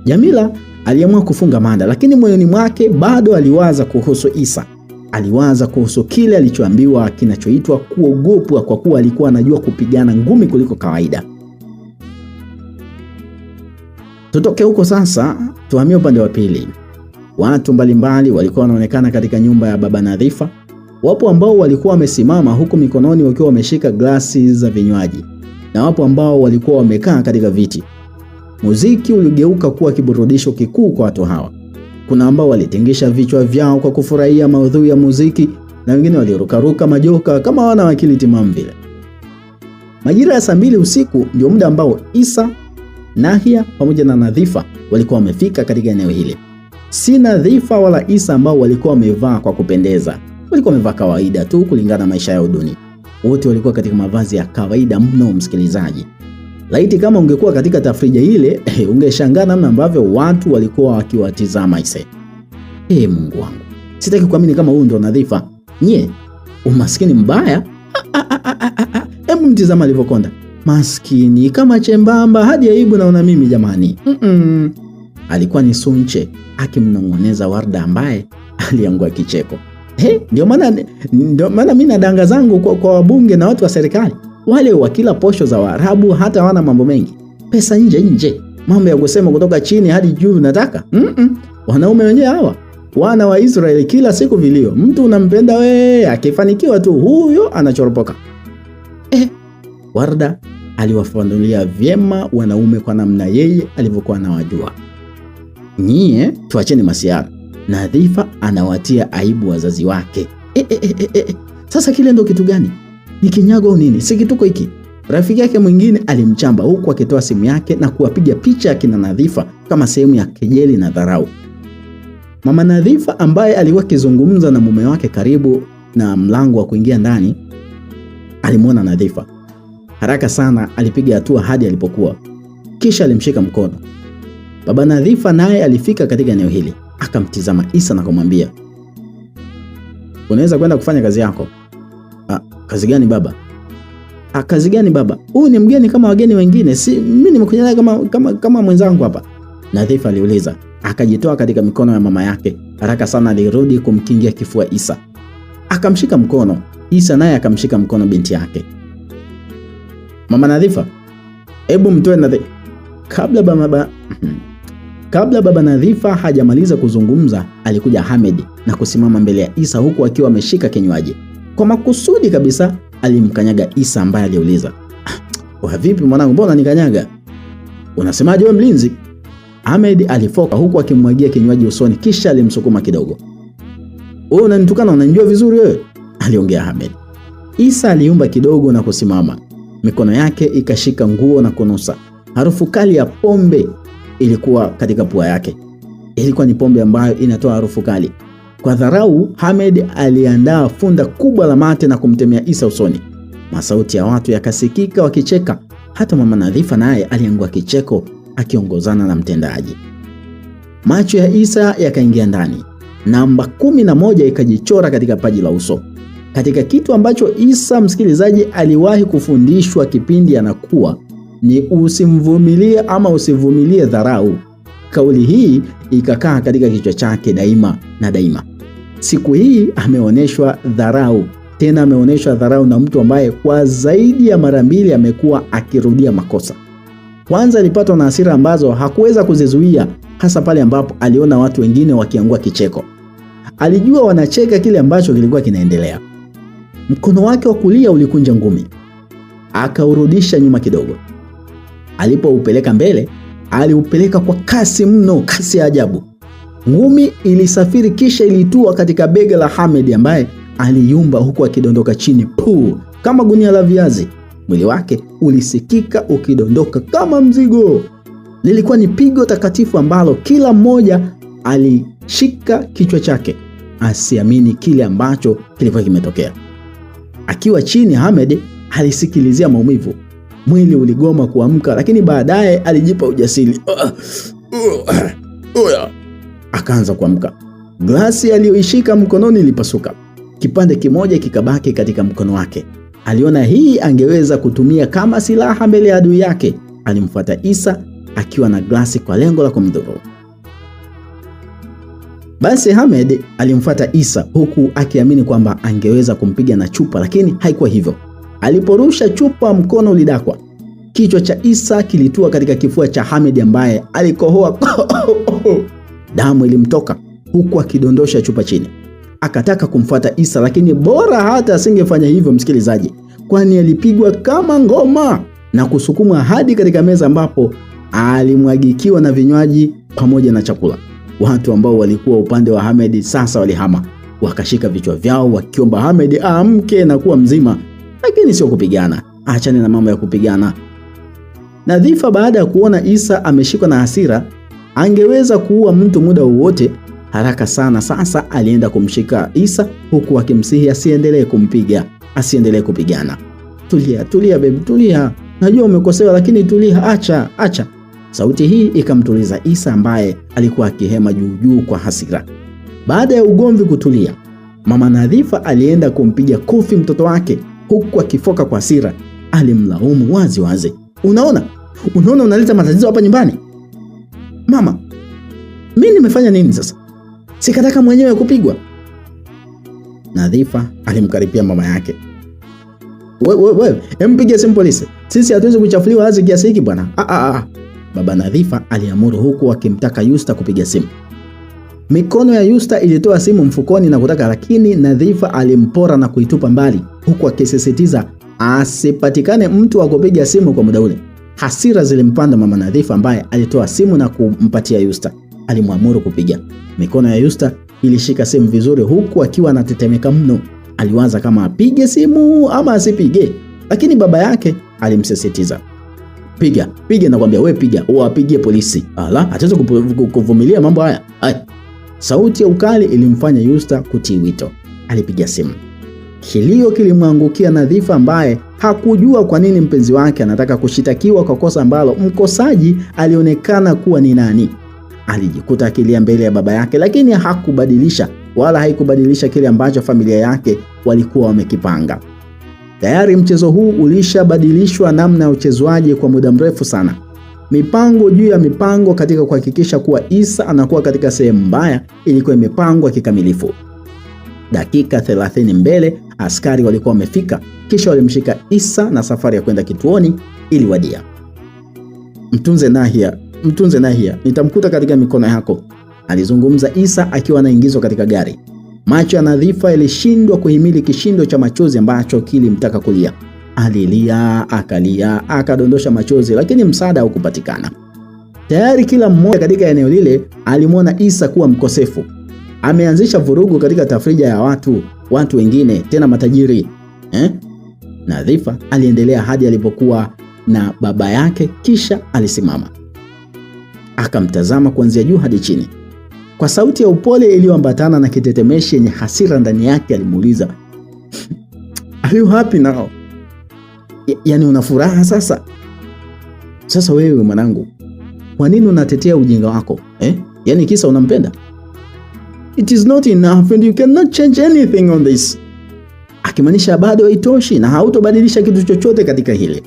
Jamila aliamua kufunga manda, lakini moyoni mwake bado aliwaza kuhusu Isa. Aliwaza kuhusu kile alichoambiwa kinachoitwa kuogopwa, kwa kuwa alikuwa anajua kupigana ngumi kuliko kawaida. Tutoke huko sasa, tuhamie upande wa pili. Watu mbalimbali walikuwa wanaonekana katika nyumba ya baba Nadhifa. Wapo ambao walikuwa wamesimama huku mikononi wakiwa wameshika glasi za vinywaji, na wapo ambao walikuwa wamekaa katika viti. Muziki uligeuka kuwa kiburudisho kikuu kwa watu hawa. Kuna ambao walitingisha vichwa vyao kwa kufurahia maudhui ya muziki, na wengine walirukaruka majoka kama wana akili timamu vile. Majira ya 2 usiku ndio muda ambao Isa, Nahia pamoja na Nadhifa walikuwa wamefika katika eneo hili. Si Nadhifa wala Isa ambao walikuwa wamevaa kwa kupendeza. Walikuwa wamevaa kawaida tu kulingana na maisha yao duni. Wote walikuwa katika mavazi ya kawaida mno, msikilizaji. Laiti kama ungekuwa katika tafrija ile, ungeshangaa namna ambavyo watu walikuwa wakiwatizama ise. Mungu wangu. Sitaki kuamini kama huyu ndo Nadhifa. Nye, umaskini mbaya. Hebu mtizama alivyokonda. Maskini kama chembamba hadi aibu naona mimi jamani. Alikuwa ni Sunche akimnong'oneza Warda ambaye aliangua kicheko. Ndio maana mimi na danga zangu kwa wabunge na watu wa serikali. Wale wa kila posho za Waarabu hata wana mambo mengi. Pesa nje. Mambo ya kusema kutoka chini hadi juu nataka. Wanaume wenyewe hawa. Wana wa Israeli kila siku vilio. Mtu unampenda wewe, akifanikiwa tu huyo anachoropoka. Warda aliwafanulia vyema wanaume kwa namna yeye alivyokuwa anawajua. Nyie tuacheni masiara. Nadhifa anawatia aibu wazazi wake. Sasa kile ndo kitu gani? Ni kinyago au nini? Si kituko hiki. Rafiki yake mwingine alimchamba huku akitoa simu yake na kuwapiga picha ya kina Nadhifa kama sehemu ya kejeli na dharau. Mama Nadhifa ambaye alikuwa akizungumza na mume wake karibu na mlango wa kuingia ndani, alimwona Nadhifa. Haraka sana alipiga hatua hadi alipokuwa. Kisha alimshika mkono. Baba Nadhifa naye alifika katika eneo hili. Akamtizama Isa na kumwambia, "Unaweza kwenda kufanya kazi yako." Kazi gani baba? Kazi gani baba? Huyu ni mgeni kama wageni wengine. Si mimi nimekuja naye kama mwenzangu hapa. Nadhifa aliuliza. Akajitoa katika mikono ya mama yake. Haraka sana alirudi kumkingia kifua Isa. Akamshika mkono. Isa naye akamshika mkono binti yake. Mama Nadhifa, hebu mtoe Nadhifa. Kabla baba Nadhifa hajamaliza kuzungumza, alikuja Hamed na kusimama mbele ya Isa huku akiwa ameshika kinywaji. Kwa makusudi kabisa alimkanyaga Isa ambaye aliuliza, "Vipi mwanangu, mbona nikanyaga? Unasemaje wewe mlinzi?" Hamed alifoka huku akimwagia kinywaji usoni kisha alimsukuma kidogo. "Wewe unanitukana, unanijua vizuri wewe?" aliongea Hamed. Isa aliumba kidogo na kusimama. Mikono yake ikashika nguo na kunusa. Harufu kali ya pombe ilikuwa katika pua yake. Ilikuwa ni pombe ambayo inatoa harufu kali. Kwa dharau, Hamed aliandaa funda kubwa la mate na kumtemea Isa usoni. Masauti ya watu yakasikika wakicheka. Hata mama Nadhifa naye aliangua kicheko akiongozana na mtendaji. Macho ya Isa yakaingia ndani. Namba 11 ikajichora katika paji la uso. Katika kitu ambacho Isa msikilizaji aliwahi kufundishwa kipindi anakuwa ni usimvumilie ama usivumilie dharau. Kauli hii ikakaa katika kichwa chake daima na daima. Siku hii ameoneshwa dharau. Tena ameoneshwa dharau na mtu ambaye kwa zaidi ya mara mbili amekuwa akirudia makosa. Kwanza alipatwa na hasira ambazo hakuweza kuzizuia, hasa pale ambapo aliona watu wengine wakiangua kicheko. Alijua wanacheka kile ambacho kilikuwa kinaendelea. Mkono wake wa kulia ulikunja ngumi. Akaurudisha nyuma kidogo. Alipoupeleka mbele, aliupeleka kwa kasi mno, kasi ya ajabu. Ngumi ilisafiri kisha ilitua katika bega la Hamed ambaye aliyumba huku akidondoka chini kama gunia la viazi. Mwili wake ulisikika ukidondoka kama mzigo. Lilikuwa ni pigo takatifu ambalo kila mmoja alishika kichwa chake asiamini kile ambacho kilikuwa kimetokea. Akiwa chini, Hamed alisikilizia maumivu. Mwili uligoma kuamka, lakini baadaye alijipa ujasiri. Akaanza kuamka. Glasi aliyoishika mkononi ilipasuka. Kipande kimoja kikabaki katika mkono wake. Aliona hii angeweza kutumia kama silaha mbele ya adui yake. Alimfuata Isa akiwa na glasi kwa lengo la kumdhuru. Basi Hamed alimfuata Isa huku akiamini kwamba angeweza kumpiga na chupa, lakini haikuwa hivyo. Aliporusha chupa, mkono ulidakwa. Kichwa cha Isa kilitua katika kifua cha Hamed ambaye alikohoa. Damu ilimtoka huku akidondosha chupa chini. Akataka kumfuata Isa, lakini bora hata asingefanya hivyo msikilizaji, kwani alipigwa kama ngoma na kusukumwa hadi katika meza ambapo alimwagikiwa na vinywaji pamoja na chakula. Watu ambao walikuwa upande wa Hamed sasa walihama, wakashika vichwa vyao wakiomba Hamed aamke na kuwa mzima, lakini sio kupigana. Achane na mambo ya kupigana. Nadhifa baada ya kuona Isa ameshikwa na hasira, angeweza kuua mtu muda wowote, haraka sana sasa alienda kumshika Isa huku akimsihi asiendelee kumpiga, asiendelee kupigana. Tulia baby, tulia. Najua umekosewa lakini tulia, acha. Sauti hii ikamtuliza Isa ambaye alikuwa akihema juu kwa hasira. Baada ya ugomvi kutulia, mama Nadhifa alienda kumpiga kofi mtoto wake huku akifoka kwa hasira. Alimlaumu wazi. Unaona unaleta matatizo hapa nyumbani? Mama, mimi nimefanya nini sasa? Sikataka mwenyewe kupigwa. Nadhifa alimkaripia mama yake. Wewe, mpige simu polisi. Sisi hatuwezi kuchafuliwa hazi kiasi hiki bwana. Baba Nadhifa aliamuru huku akimtaka Yusta kupiga simu. Mikono ya Yusta ilitoa simu mfukoni na kutaka, lakini Nadhifa alimpora na kuitupa mbali huku akisisitiza asipatikane mtu wa kupiga simu kwa muda ule. Hasira zilimpanda mama Nadhifa ambaye alitoa simu na kumpatia Yusta. Alimwamuru kupiga. Mikono ya Yusta ilishika simu vizuri huku akiwa anatetemeka mno. Aliwaza kama apige simu ama asipige, lakini baba yake alimsisitiza, piga nakwambia, wewe piga, uwapigie polisi. Hatuwezi kuvumilia mambo haya. Sauti ya ukali ilimfanya Yusta kutii wito. Alipiga simu. Kilio kilimwangukia Nadhifa ambaye hakujua kwa nini mpenzi wake anataka kushitakiwa kwa kosa ambalo mkosaji alionekana kuwa ni nani. Alijikuta akilia mbele ya baba yake, lakini haikubadilisha kile ambacho familia yake walikuwa wamekipanga. Tayari mchezo huu ulishabadilishwa namna ya uchezwaji kwa muda mrefu sana. Mipango juu ya mipango katika kuhakikisha kuwa Isa anakuwa katika sehemu mbaya ilikuwa imepangwa kikamilifu. Dakika 30 mbele, askari walikuwa wamefika, kisha walimshika Isa na safari ya kwenda kituoni iliwadia. Mtunze Nahia, nitamkuta katika mikono yako, alizungumza Isa akiwa anaingizwa katika gari. Macho ya Nadhifa yalishindwa kuhimili kishindo cha machozi ambacho kilimtaka kulia. Alilia, akalia, akadondosha machozi, lakini msaada haukupatikana. Tayari kila mmoja katika eneo lile alimwona Isa kuwa mkosefu. Ameanzisha vurugu katika tafrija ya watu wengine, tena matajiri. Nadhifa aliendelea hadi alipokuwa na baba yake, kisha alisimama. Akamtazama kuanzia juu hadi chini. Kwa sauti ya upole iliyoambatana na kitetemeshi yenye hasira ndani yake alimuuliza, "Are you happy now?" Yaani una furaha sasa? Sasa wewe mwanangu, kwa nini unatetea ujinga wako? Yaani kisa unampenda? It is not enough and you cannot change anything on this. Akimaanisha bado haitoshi na hautobadilisha kitu chochote katika hili.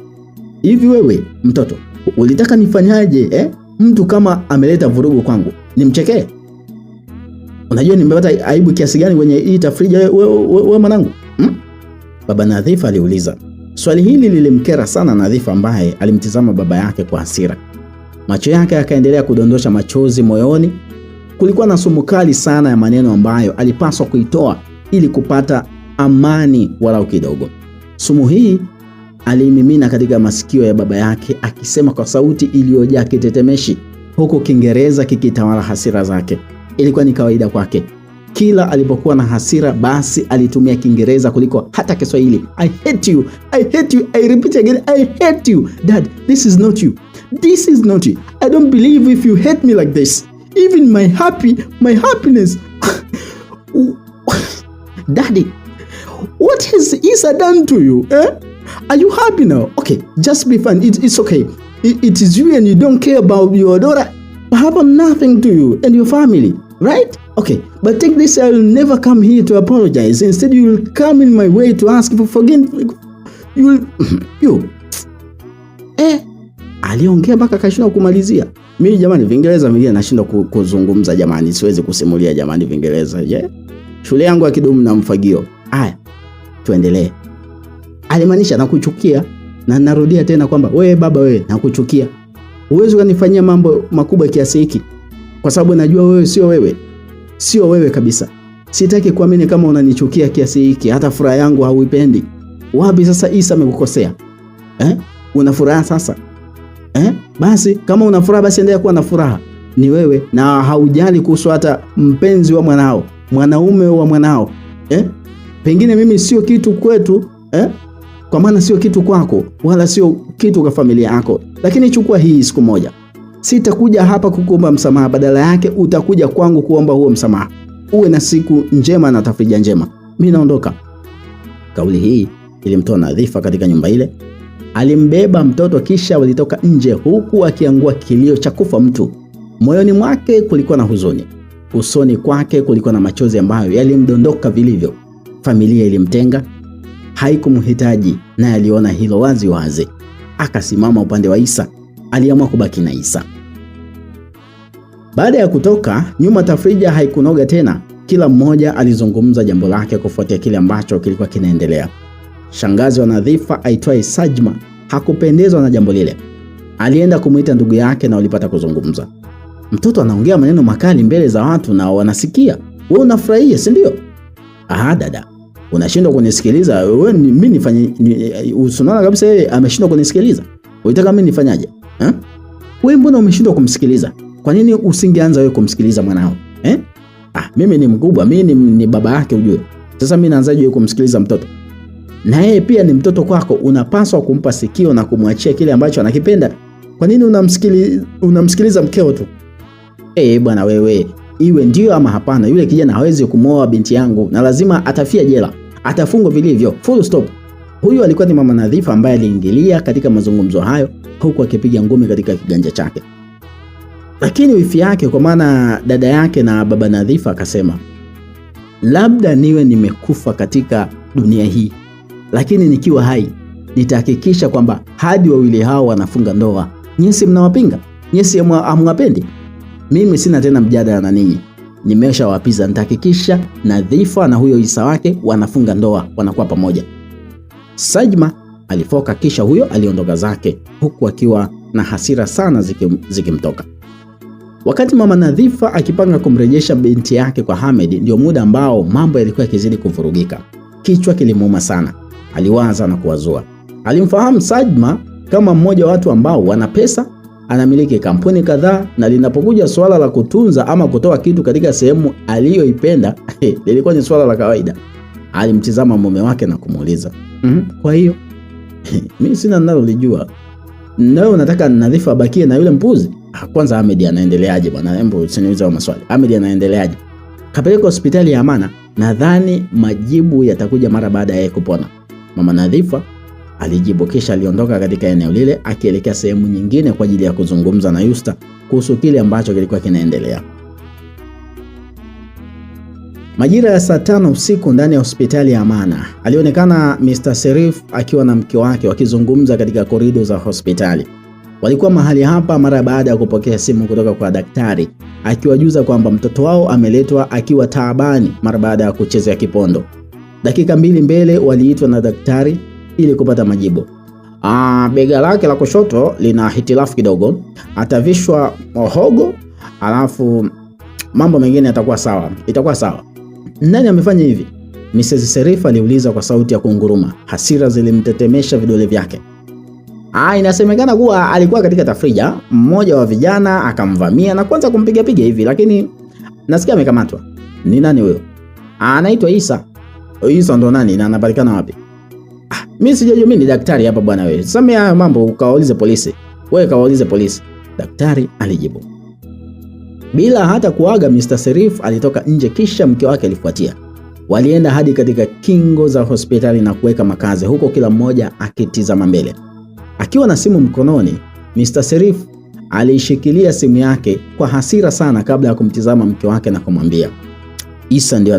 Hivi wewe mtoto, ulitaka nifanyaje? Mtu kama ameleta vurugu kwangu, nimchekee? Unajua nimepata aibu kiasi gani kwenye hii tafrija wewe mwanangu? Baba Nadhifa aliuliza. Swali hili lilimkera sana Nadhifa ambaye alimtizama baba yake kwa hasira. Macho yake yakaendelea kudondosha machozi moyoni. Kulikuwa na sumu kali sana ya maneno ambayo alipaswa kuitoa ili kupata amani walau kidogo. Sumu hii alimimina katika masikio ya baba yake, akisema kwa sauti iliyojaa kitetemeshi, huku Kiingereza kikitawala hasira zake. Ilikuwa ni kawaida kwake. Kila alipokuwa na hasira basi alitumia Kiingereza kuliko hata Kiswahili. I hate you. I repeat again, I hate you. Dad, this is not you. I don't believe if you hate me like this. Even my happiness. Daddy, what has Isa done to you? Are you happy now? Okay, just be fine. It's okay. It is you and you don't care about your daughter. I have nothing to you and your family, right? Okay, but take this, I will never come here to apologize. Instead, you will come in my way to ask for forgiveness. Aliongea mpaka kashindwa kumalizia. Mimi jamani, Viingereza vingine nashindwa kuzungumza jamani, siwezi kusimulia jamani Viingereza. Shule yangu ya kidumu na mfagio. Haya, tuendelee. Alimaanisha nakuchukia, na narudia tena kwamba wewe baba, wewe nakuchukia. Huwezi kunifanyia mambo makubwa kiasi hiki kwa sababu najua wewe sio wewe kabisa. Sitaki kuamini kama unanichukia kiasi hiki, hata furaha yangu hauipendi. Wapi sasa Isa amekukosea? Una furaha sasa? Basi kama una furaha basi endelea kuwa na furaha. Ni wewe na haujali kuhusu hata mpenzi wa mwanao, mwanaume wa mwanao. Pengine mimi sio kitu kwetu, kwa maana sio kitu kwako wala sio kitu kwa familia yako. Lakini chukua hii siku moja. Sitakuja hapa kukuomba msamaha, badala yake utakuja kwangu kuomba huo msamaha. Uwe na siku njema na tafrija njema. Mimi naondoka. Kauli hii ilimtoa Nadhifa katika nyumba ile. Alimbeba mtoto kisha walitoka nje huku akiangua kilio cha kufa mtu. Moyoni mwake kulikuwa na huzuni. Usoni kwake kulikuwa na machozi ambayo yalimdondoka vilivyo. Familia ilimtenga, haikumhitaji, na aliona hilo wazi wazi. Akasimama upande wa Isa. Aliamua kubaki na Isa. Baada ya kutoka nyuma, tafrija haikunoga tena. Kila mmoja alizungumza jambo lake kufuatia kile ambacho kilikuwa kinaendelea. Shangazi wa Nadhifa aitwaye Sajma hakupendezwa na jambo lile. Alienda kumuita ndugu yake na walipata kuzungumza. Mtoto anaongea maneno makali mbele za watu na wanasikia. Wewe unafurahia, si ndio? Dada, unashindwa kunisikiliza. Wewe mimi nifanye unaona kabisa yeye ameshindwa kunisikiliza. Unataka mimi nifanyaje? Wewe mbona umeshindwa kumsikiliza? Kwa nini usingeanza wewe kumsikiliza mwanao? Mimi ni mkubwa, mimi ni baba yake ujue. Sasa mimi naanzaje kumsikiliza mtoto? Na yeye pia ni mtoto kwako, unapaswa kumpa sikio na kumwachia kile ambacho anakipenda. Kwa nini unamsikiliza mkeo tu? Bwana wewe, iwe ndio ama hapana, yule kijana hawezi kumwoa binti yangu na lazima atafia jela. Atafungwa vilivyo. Full stop. Huyu alikuwa ni Mama Nadhifa ambaye aliingilia katika mazungumzo hayo huku akipiga ngumi katika kiganja chake. Lakini wifi yake, kwa maana dada yake na baba Nadhifa, akasema, labda niwe nimekufa katika dunia hii, lakini nikiwa hai nitahakikisha kwamba hadi wawili hao wanafunga ndoa. Nyinyi mnawapinga? Nyinyi hamwapendi? Mimi sina tena mjadala na ninyi. Nimeshawapiza, nitahakikisha Nadhifa na huyo Isa wake wanafunga ndoa, wanakuwa pamoja. Sajma alifoka, kisha huyo aliondoka zake huku akiwa na hasira sana zikimtoka. Wakati Mama Nadhifa akipanga kumrejesha binti yake kwa Hamed, ndio muda ambao mambo yalikuwa yakizidi kuvurugika. Kichwa kilimuuma sana. Aliwaza na kuwazua. Alimfahamu Sajma kama mmoja wa watu ambao wana pesa, anamiliki kampuni kadhaa, na linapokuja swala la kutunza ama kutoa kitu katika sehemu aliyoipenda lilikuwa ni swala la kawaida. Alimtizama mume wake na kumuuliza, kwa hiyo mimi sina ninalolijua, nawe unataka Nadhifa abakie na yule mpuzi? Kwanza Ahmed anaendeleaje bwana? Hebu usiniulize maswali. Ahmed anaendeleaje? Kapeleka hospitali ya Amana, nadhani majibu yatakuja mara baada ya kupona. Mama Nadhifa alijibu, kisha aliondoka katika eneo lile akielekea sehemu nyingine kwa ajili ya kuzungumza na Yusta kuhusu kile ambacho kilikuwa kinaendelea. Majira ya saa 5 usiku ndani ya hospitali ya Amana, alionekana Mr. Serif akiwa na mke wake wakizungumza katika korido za hospitali. Walikuwa mahali hapa mara baada ya kupokea simu kutoka kwa daktari akiwajuza kwamba mtoto wao ameletwa akiwa taabani mara baada ya kuchezea kipondo. Dakika 2 mbele waliitwa na daktari ili kupata majibu. Bega lake la kushoto lina hitilafu kidogo, atavishwa mohogo, alafu mambo mengine itakuwa sawa. Nani amefanya hivi? Mrs. Serif aliuliza kwa sauti ya kunguruma. Hasira zilimtetemesha vidole vyake. Inasemekana kuwa alikuwa katika tafrija, mmoja wa vijana akamvamia na kwanza kumpiga hivi, lakini nasikia amekamatwa. Ni nani huyo? Anaitwa Isa. Isa ndo nani na anapatikana wapi? Mimi sijajua, mimi ni daktari hapa bwana wewe. Samia mambo ukawaulize polisi. Wewe kawaulize polisi, daktari alijibu. Bila hata kuaga, Mr. Serif alitoka nje, kisha mke wake alifuatia. Walienda hadi katika kingo za hospitali na kuweka makazi, huko kila mmoja akitizama mbele. Akiwa na simu mkononi, Mr. Serif alishikilia simu yake kwa hasira sana kabla ya kumtizama mke wake na kumwambia, Isa ndio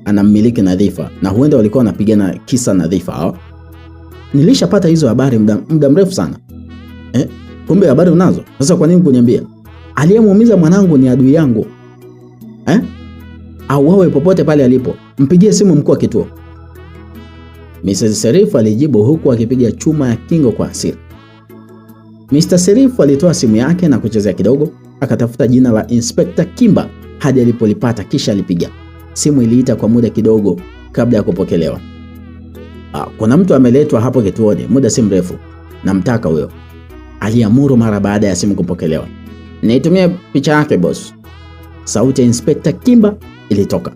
anamiliki Nadhifa na huenda walikuwa wanapigana kisa Nadhifa. Nilishapata hizo habari muda mrefu sana. Kumbe habari unazo? Sasa kwa nini kuniambia? Aliyemuumiza mwanangu ni adui yangu. Au wewe popote pale alipo, mpigie simu mkuu wa kituo. Mrs. Serif alijibu huku akipiga chuma ya kingo kwa hasira. Mr. Serif alitoa simu yake na kuchezea kidogo, akatafuta jina la Inspector Kimba hadi alipolipata, kisha alipiga. Simu iliita kwa muda kidogo kabla ya kupokelewa. Kuna mtu ameletwa hapo kituoni muda si mrefu, namtaka huyo, aliamuru mara baada ya simu kupokelewa. Nitumie picha yake boss. Sauti ya Inspector Kimba ilitoka.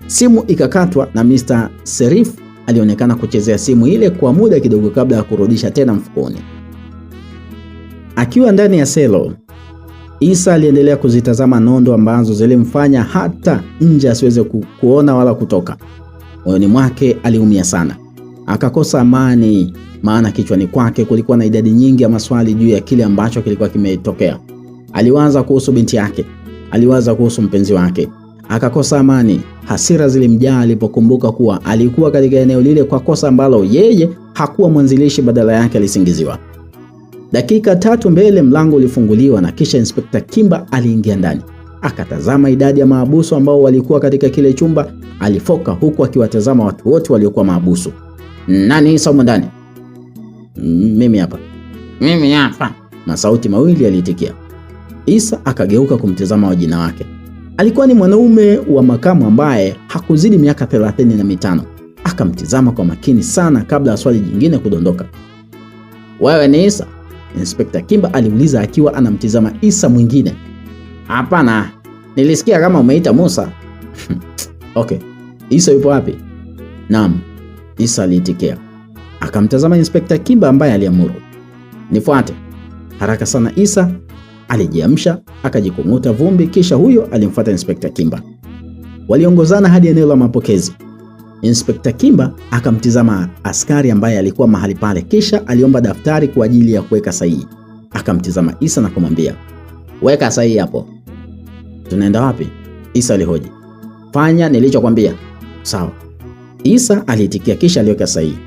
Simu ikakatwa na Mr. Serif alionekana kuchezea simu ile kwa muda kidogo kabla ya kurudisha tena mfukoni. Akiwa ndani ya selo, Isa aliendelea kuzitazama nondo ambazo zilimfanya hata nje asiweze kuona wala kutoka. Moyoni mwake aliumia sana. Akakosa amani, maana kichwani kwake kulikuwa na idadi nyingi ya maswali juu ya kile ambacho kilikuwa kimetokea. Aliwaza kuhusu binti yake, aliwaza kuhusu mpenzi wake. Akakosa amani. Hasira zilimjaa alipokumbuka kuwa alikuwa katika eneo lile kwa kosa ambalo yeye hakuwa mwanzilishi, badala yake alisingiziwa. Dakika 3 mbele mlango ulifunguliwa na kisha Inspector Kimba aliingia ndani. Akatazama idadi ya mahabusu ambao walikuwa katika kile chumba. Alifoka huku akiwatazama watu wote waliokuwa mahabusu. Nani Isa ndani? Mimi hapa. Mimi hapa. Na sauti mawili yaliitikia. Isa akageuka kumtazama wajina wake. Alikuwa ni mwanaume wa makamu ambaye hakuzidi miaka 35. Akamtizama kwa makini sana kabla ya swali jingine kudondoka. Wewe ni Isa? Inspector Kimba aliuliza akiwa anamtizama Isa mwingine. Hapana, nilisikia kama umeita Musa. Okay, Isa yupo wapi? Naam, Isa aliitikia. Akamtazama Inspekta Kimba ambaye aliamuru, nifuate. Haraka sana Isa alijiamsha, akajikung'uta vumbi, kisha huyo alimfuata Inspekta Kimba. Waliongozana hadi eneo la mapokezi. Inspekta Kimba akamtizama askari ambaye alikuwa mahali pale, kisha aliomba daftari kwa ajili ya kuweka sahihi. Akamtizama Isa na kumwambia, weka sahihi hapo. Tunaenda wapi? Isa alihoji. Fanya nilichokwambia. Sawa. Isa aliitikia, kisha aliweka sahihi.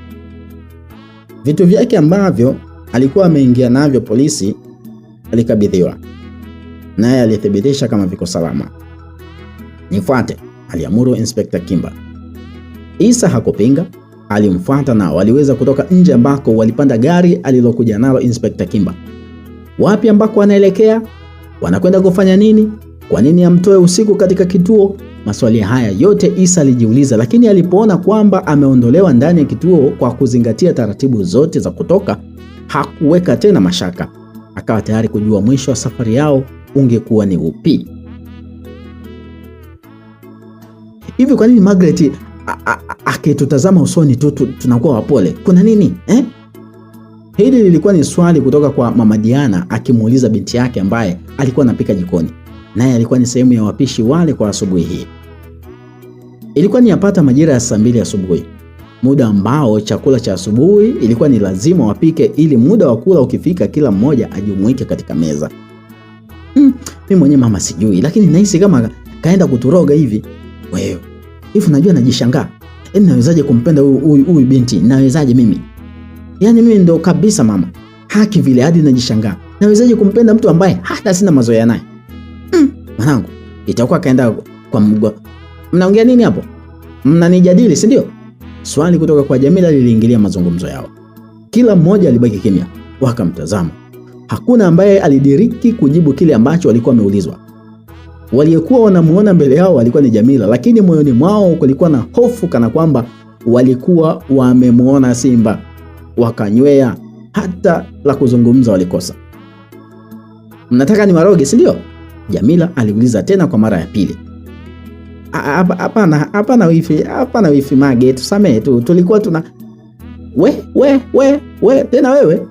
Vitu vyake ambavyo alikuwa ameingia navyo polisi alikabidhiwa, naye alithibitisha kama viko salama. Nifuate, aliamuru Inspekta Kimba. Isa hakupinga, alimfuata na waliweza kutoka nje ambako walipanda gari alilokuja nalo Inspekta Kimba. Wapi ambako wanaelekea? Wanakwenda kufanya nini? Kwa nini amtoe usiku katika kituo? Maswali haya yote Isa alijiuliza, lakini alipoona kwamba ameondolewa ndani ya kituo kwa kuzingatia taratibu zote za kutoka, hakuweka tena mashaka. Akawa tayari kujua mwisho wa safari yao ungekuwa ni upi. Hivi kwa nini Margaret akitutazama usoni tu tunakuwa wapole? Kuna nini? Hili lilikuwa ni swali kutoka kwa Mama Diana akimuuliza binti yake ambaye alikuwa anapika jikoni. Naye alikuwa ni sehemu ya wapishi wale kwa asubuhi hii. Ilikuwa ni yapata majira ya saa 2 asubuhi. Muda ambao chakula cha asubuhi ilikuwa ni lazima wapike ili muda wa kula ukifika kila mmoja ajumuike katika meza. Mimi mwenyewe mama sijui, lakini nahisi kama kaenda kuturoga hivi. Wewe, hivi unajua najishangaa. Nawezaje kumpenda huyu binti? Nawezaje mimi? Yaani mimi ndo kabisa mama. Haki vile hadi najishangaa. Nawezaje kumpenda mtu ambaye hata sina mazoea naye? Mwanangu, itakuwa kaenda kwa mgo. Mnaongea nini hapo? Mnanijadili, si ndio? Swali kutoka kwa Jamila liliingilia mazungumzo yao. Kila mmoja alibaki kimya, wakamtazama. Hakuna ambaye alidiriki kujibu kile ambacho walikuwa wameulizwa. Waliokuwa wanamuona mbele yao walikuwa ni Jamila, lakini moyoni mwao kulikuwa na hofu kana kwamba walikuwa wamemuona simba. Wakanywea, hata la kuzungumza walikosa. Mnataka ni waroge, si ndio? Jamila aliuliza tena kwa mara ya pili. Hapana wifi Mage, tusamee tu, tulikuwa tuna we tena wewe.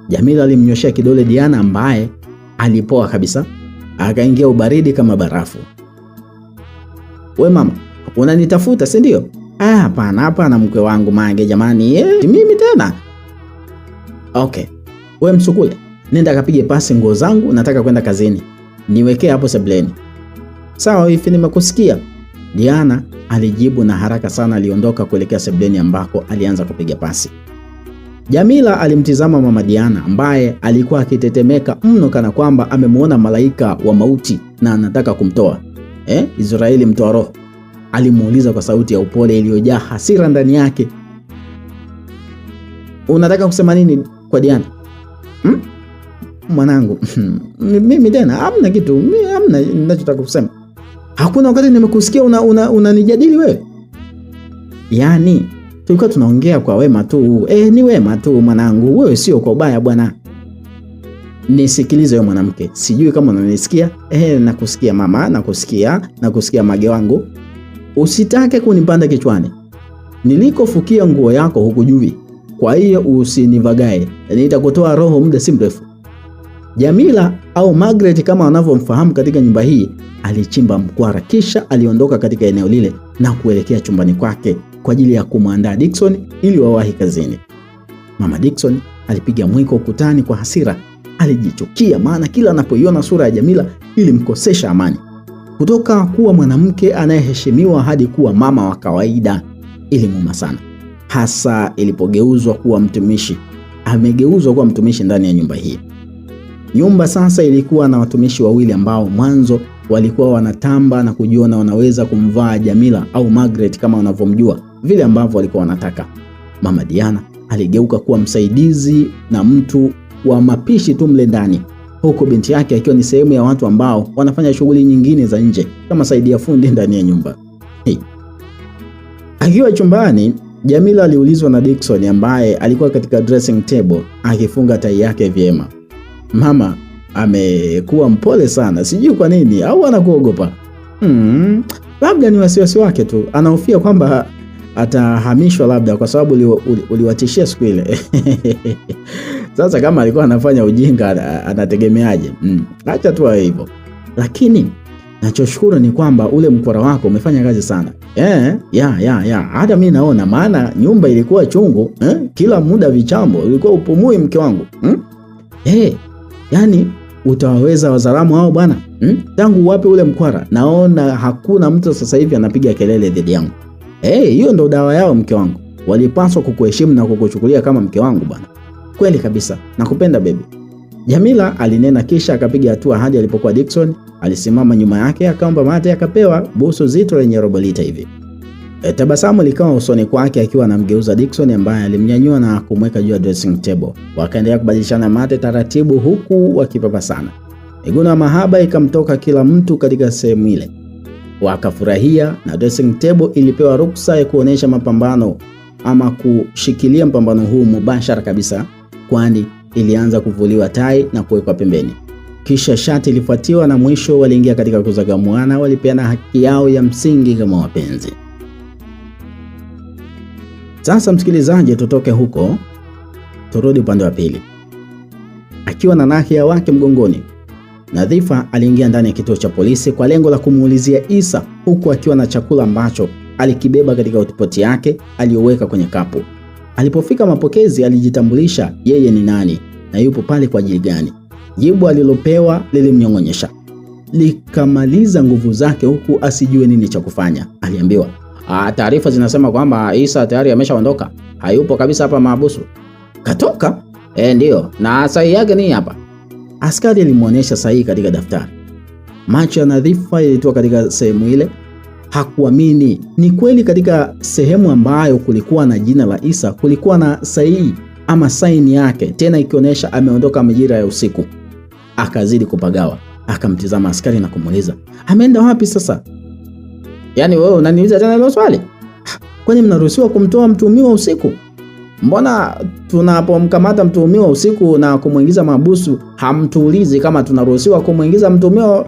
Jamila alimnyoshia kidole Diana ambaye alipoa kabisa, akaingia ubaridi kama barafu. We mama, unanitafuta si ndio? Hapana mkwe wangu Mage jamani, mimi tena. Okay, we msukule, nenda kapige pasi nguo zangu, nataka kwenda kazini. Niwekee hapo sebleni. Sawa wifi, nimekusikia. Diana alijibu na haraka sana aliondoka kuelekea sebleni ambako alianza kupiga pasi. Jamila alimtizama Mama Diana ambaye alikuwa akitetemeka mno kana kwamba amemuona malaika wa mauti na anataka kumtoa. Israeli mtoa roho? Alimuuliza kwa sauti ya upole iliyojaa hasira ndani yake. Unataka kusema nini kwa Diana? Mwanangu, mimi tena hamna kitu, mimi hamna ninachotaka kusema. Hakuna wakati nimekusikia unanijadili wewe. Yaani tulikuwa tunaongea kwa wema tu. Ni wema tu mwanangu, wewe sio kwa ubaya bwana. Nisikilize wewe mwanamke, sijui kama unanisikia. Nakusikia mama, nakusikia Mage wangu. Usitake kunipanda kichwani. Nilikofukia nguo yako hukujui. Kwa hiyo usinivagae. Nitakutoa roho muda si mrefu. Jamila au Margaret kama wanavyomfahamu katika nyumba hii alichimba mkwara, kisha aliondoka katika eneo lile na kuelekea chumbani kwake kwa ajili ya kumwandaa Dickson ili wawahi kazini. Mama Dickson alipiga mwiko ukutani kwa hasira. Alijichukia maana kila anapoiona sura ya Jamila ilimkosesha amani. Kutoka kuwa mwanamke anayeheshimiwa hadi kuwa mama wa kawaida ilimuuma sana, hasa ilipogeuzwa kuwa mtumishi. Amegeuzwa kuwa mtumishi ndani ya nyumba hii. Nyumba sasa ilikuwa na watumishi wawili ambao mwanzo walikuwa wanatamba na kujiona wanaweza kumvaa Jamila au Margaret kama wanavyomjua, vile ambavyo walikuwa wanataka. Mama Diana aligeuka kuwa msaidizi na mtu wa mapishi tu mle ndani, huku binti yake akiwa ni sehemu ya watu ambao wanafanya shughuli nyingine za nje kama saidia fundi ndani ya nyumba. Akiwa chumbani, Jamila aliulizwa na Dickson ambaye alikuwa katika dressing table akifunga tai yake vyema. Mama amekuwa mpole sana, sijui kwa nini, au anakuogopa? Labda ni wasiwasi wake tu. Anahofia kwamba atahamishwa labda kwa sababu uliwatishia siku ile. Sasa kama alikuwa anafanya ujinga anategemeaje? Acha tu hivyo. Lakini nachoshukuru ni kwamba ule mkwara wako umefanya kazi sana. Hata mimi naona, maana nyumba ilikuwa chungu, kila muda vichambo, ulikuwa upumui mke wangu. Yani utawaweza wazalamu hao bwana. Tangu wapi ule mkwara? Naona hakuna mtu sasa hivi anapiga kelele dhidi yangu. Hiyo ndo dawa yao mke wangu. Walipaswa kukuheshimu na kukuchukulia kama mke wangu bwana. Kweli kabisa, nakupenda baby. Jamila alinena kisha akapiga hatua hadi alipokuwa Dickson. Alisimama nyuma yake akaomba mate, akapewa busu zito lenye robo lita hivi. Tabasamu likawa usoni kwake akiwa anamgeuza Dickson ambaye alimnyanyua na kumweka juu ya dressing table. Wakaendelea kubadilishana mate taratibu huku wakipapasana. Miguno ya mahaba ikamtoka kila mtu katika sehemu ile. Wakafurahia na dressing table ilipewa ruksa ya kuonesha mapambano ama kushikilia mpambano huu mubashara kabisa, kwani ilianza kuvuliwa tai na kuwekwa pembeni. Kisha shati ilifuatiwa na mwisho waliingia katika kuzagamuana, walipeana haki yao ya msingi kama wapenzi. Sasa msikilizaji, tutoke huko turudi upande wa pili. Akiwa na Nahia wake mgongoni, Nadhifa aliingia ndani ya kituo cha polisi kwa lengo la kumuulizia Isa, huku akiwa na chakula ambacho alikibeba katika hotpoti yake aliyoweka kwenye kapu. Alipofika mapokezi alijitambulisha yeye ni nani na yupo pale kwa ajili gani. Jibu alilopewa lilimnyong'onyesha, likamaliza nguvu zake huku asijue nini cha kufanya. Aliambiwa, taarifa zinasema kwamba Isa tayari ameshaondoka, hayupo kabisa hapa mahabusu. Katoka? Ndio, na sahihi yake ni hapa. Askari alimuonesha sahihi katika daftari. Macho ya Nadhifa yalitoka katika sehemu ile. Hakuamini. Ni kweli katika sehemu ambayo kulikuwa na jina la Isa kulikuwa na sahihi ama saini yake, tena ikionyesha ameondoka majira ya usiku. Akazidi kupagawa. Akamtizama askari na kumuuliza, ameenda wapi sasa? Yaani wewe unaniuliza tena hilo swali? Kwani mnaruhusiwa kumtoa mtuhumiwa usiku? Mbona tunapomkamata mtuhumiwa usiku na kumuingiza mahabusu hamtuulizi kama tunaruhusiwa kumuingiza mtuhumiwa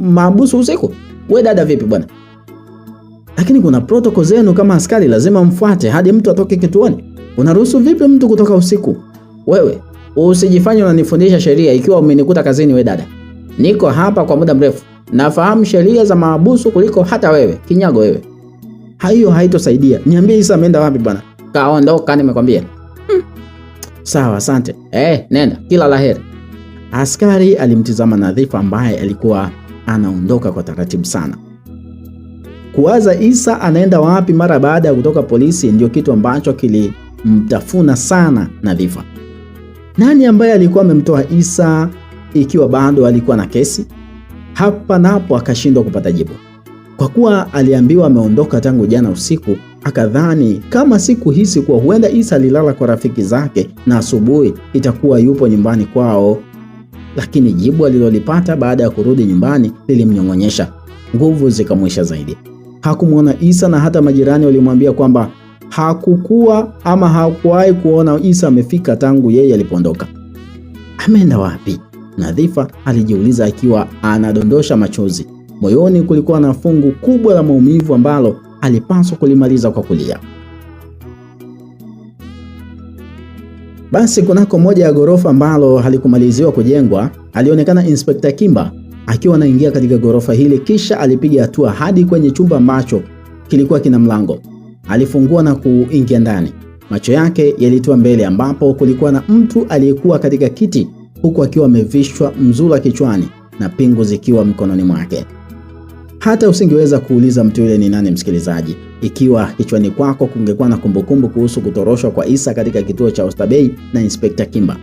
mahabusu usiku? We dada vipi bwana? Lakini kuna protocol zenu kama askari lazima mfuate hadi mtu atoke kituoni. Unaruhusu vipi mtu kutoka usiku? Wewe usijifanye unanifundisha sheria ikiwa umenikuta kazini we dada. Niko hapa kwa muda mrefu. Nafahamu sheria za mahabusu kuliko hata wewe. Kinyago wewe. Hayo haitosaidia. Niambie Isa ameenda wapi bwana? Kaondoka nimekwambia. Sawa, asante. Nenda, kila laheri. Askari alimtizama Nadhifa ambaye alikuwa anaondoka kwa taratibu sana. Kuwaza Isa anaenda wapi mara baada ya kutoka polisi ndio kitu ambacho kilimtafuna sana Nadhifa. Nani ambaye alikuwa amemtoa Isa ikiwa bado alikuwa na kesi? Hapa na hapo akashindwa kupata jibu. Kwa kuwa aliambiwa ameondoka tangu jana usiku, akadhani kama siku hisi kuwa huenda Isa alilala kwa rafiki zake na asubuhi itakuwa yupo nyumbani kwao. Lakini jibu alilolipata baada ya kurudi nyumbani lilimnyong'onyesha. Nguvu zikamwisha zaidi. Hakumuona Isa na hata majirani walimwambia kwamba hakuwahi kuona Isa amefika tangu yeye alipoondoka. Ameenda wapi? Nadhifa alijiuliza akiwa anadondosha machozi. Moyoni kulikuwa na fungu kubwa la maumivu ambalo alipaswa kulimaliza kwa kulia. Basi kunako moja ya ghorofa ambalo halikumaliziwa kujengwa, alionekana Inspector Kimba akiwa anaingia katika ghorofa hili, kisha alipiga hatua hadi kwenye chumba ambacho kilikuwa kina mlango. Alifungua na kuingia ndani. Macho yake yalitua mbele ambapo kulikuwa na mtu aliyekuwa katika kiti huku akiwa amevishwa mzula kichwani na pingu zikiwa mkononi mwake. Hata usingeweza kuuliza mtu yule ni nani msikilizaji, ikiwa kichwani kwako kungekuwa na kumbukumbu kuhusu kutoroshwa kwa Isa katika kituo cha Oysterbay na Inspector Kimba.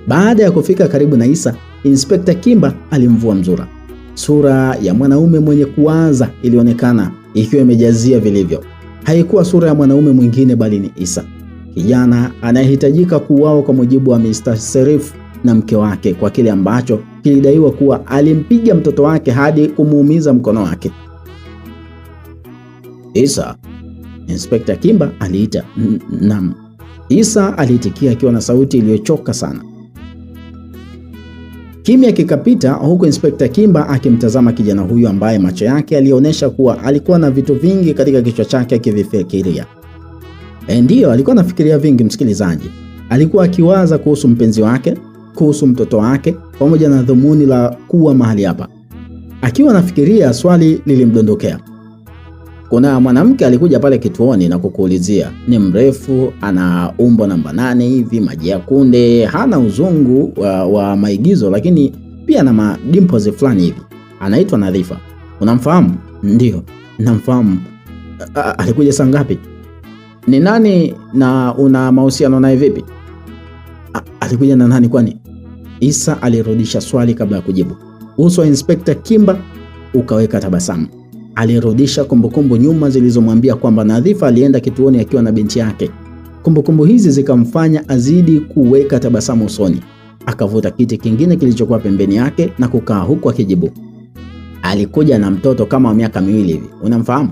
Baada ya kufika karibu na Isa, Inspector Kimba alimvua mzura. Sura ya mwanaume mwenye kuwaza ilionekana ikiwa imejazia vilivyo. Haikuwa sura ya mwanaume mwingine bali ni Isa, kijana anayehitajika kuuawa kwa mujibu wa Mr. Serif na mke wake kwa kile ambacho kilidaiwa kuwa alimpiga mtoto wake hadi kumuumiza mkono wake. Isa, Inspector Kimba aliita. Naam. Isa aliitikia akiwa na sauti iliyochoka sana. Kimya kikapita huku Inspekta Kimba akimtazama kijana huyu ambaye macho yake yalionyesha kuwa alikuwa na vitu vingi katika kichwa chake akivifikiria. Ndiyo, alikuwa anafikiria vingi msikilizaji. Alikuwa akiwaza kuhusu mpenzi wake, kuhusu mtoto wake, pamoja na dhumuni la kuwa mahali hapa. Akiwa anafikiria, swali lilimdondokea. Kuna mwanamke alikuja pale kituoni na kukuulizia, ni mrefu, ana umbo namba 8 hivi, maji ya kunde, hana uzungu wa maigizo, lakini pia na madimples fulani hivi. Anaitwa Nadhifa. Unamfahamu? Ndio, namfahamu. Alikuja saa ngapi? Ni nani na una mahusiano naye vipi? Alikuja na nani kwani? Isa alirudisha swali kabla ya kujibu. Uso wa Inspekta Kimba ukaweka tabasamu. Alirudisha kumbukumbu nyuma zilizomwambia kwamba Nadhifa alienda kituoni akiwa na binti yake. Kumbukumbu hizi zikamfanya azidi kuweka tabasamu usoni. Akavuta kiti kingine kilichokuwa pembeni yake na kukaa huku akijibu. Alikuja na mtoto kama wa miaka 2 hivi. Unamfahamu?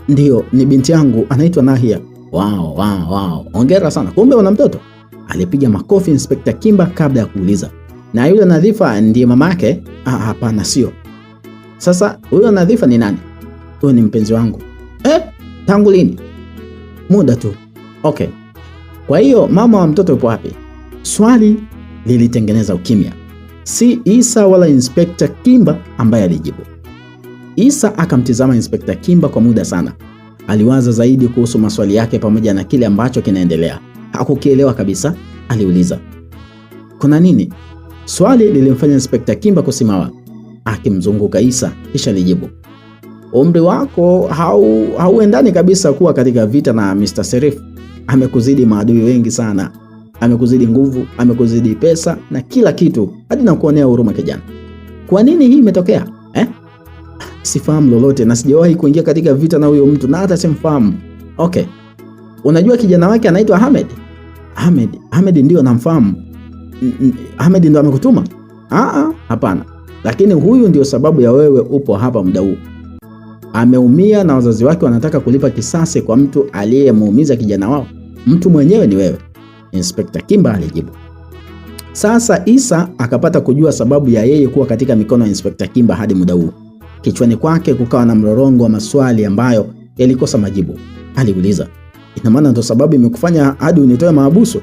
Ndio, ni binti yangu, anaitwa Nahia. Wow. Hongera sana. Kumbe una mtoto? Alipiga makofi Inspekta Kimba kabla ya kuuliza. Na yule Nadhifa ndiye mama yake? Hapana, sio. Sasa huyo Nadhifa ni nani? Huyo ni mpenzi wangu. Tangu lini? Muda tu. Okay. Kwa hiyo mama wa mtoto yupo wapi? Swali lilitengeneza ukimya. Si Isa wala Inspekta Kimba ambaye alijibu. Isa akamtizama Inspekta Kimba kwa muda sana. Aliwaza zaidi kuhusu maswali yake pamoja na kile ambacho kinaendelea. Hakukielewa kabisa. Aliuliza, kuna nini? Swali lilimfanya Inspekta Kimba kusimama akimzunguka Isa, kisha alijibu, umri wako hauendani kabisa kuwa katika vita na Mr. Serif. Amekuzidi maadui wengi sana. Amekuzidi nguvu, amekuzidi pesa na kila kitu, hadi na kuonea huruma kijana. Kwa nini hii imetokea? Sifahamu lolote na sijawahi kuingia katika vita na huyo mtu na hata simfahamu. Okay. Unajua kijana wake anaitwa Ahmed? Ahmed ndio namfahamu. Ahmed ndio amekutuma? Hapana. Lakini huyu ndio sababu ya wewe upo hapa muda huu. Ameumia na wazazi wake wanataka kulipa kisasi kwa mtu aliyemuumiza kijana wao. Mtu mwenyewe ni wewe. Inspekta Kimba alijibu. Sasa Isa akapata kujua sababu ya yeye kuwa katika mikono ya Inspekta Kimba hadi muda huu. Kichwani kwake kukawa na mlolongo wa maswali ambayo yalikosa majibu. Aliuliza, ina maana ndio sababu imekufanya hadi unitoe mahabusu?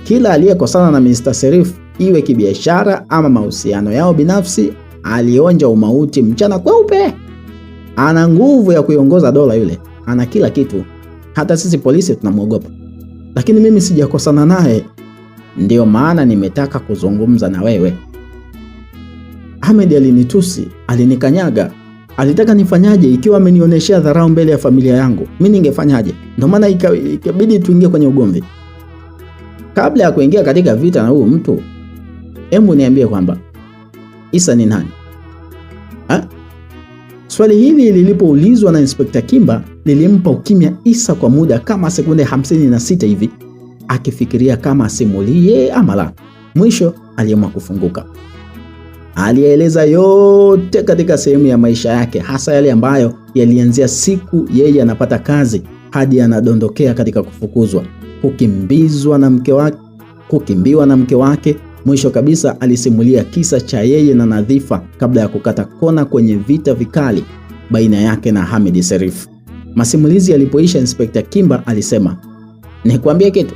Kila aliyekosana na Mr. Serif, iwe kibiashara ama mahusiano yao binafsi, alionja umauti mchana kweupe. Ana nguvu ya kuiongoza dola yule. Ana kila kitu. Hata sisi polisi tunamwogopa. Lakini mimi sijakosana naye. Ndio maana nimetaka kuzungumza na wewe. Ahmed alinitusi, alinikanyaga. Alitaka nifanyaje ikiwa amenionyeshia dharau mbele ya familia yangu? Mimi ningefanyaje? Ndio maana ikabidi tuingie kwenye ugomvi. Kabla ya kuingia katika vita na huyu mtu, hebu niambie kwamba Isa ni nani? Swali hili lilipoulizwa na Inspekta Kimba lilimpa ukimya Isa kwa muda kama sekunde 56 hivi, akifikiria kama asimulie ama la. Mwisho aliamua kufunguka. Alieleza yote katika sehemu ya maisha yake, hasa yale ambayo yalianzia siku yeye anapata kazi hadi anadondokea katika kufukuzwa, kukimbiwa na mke wake. Mwisho kabisa alisimulia kisa cha yeye na Nadhifa kabla ya kukata kona kwenye vita vikali baina yake na Ahmed Serif. Masimulizi yalipoisha, Inspekta Kimba alisema, nikwambie kitu?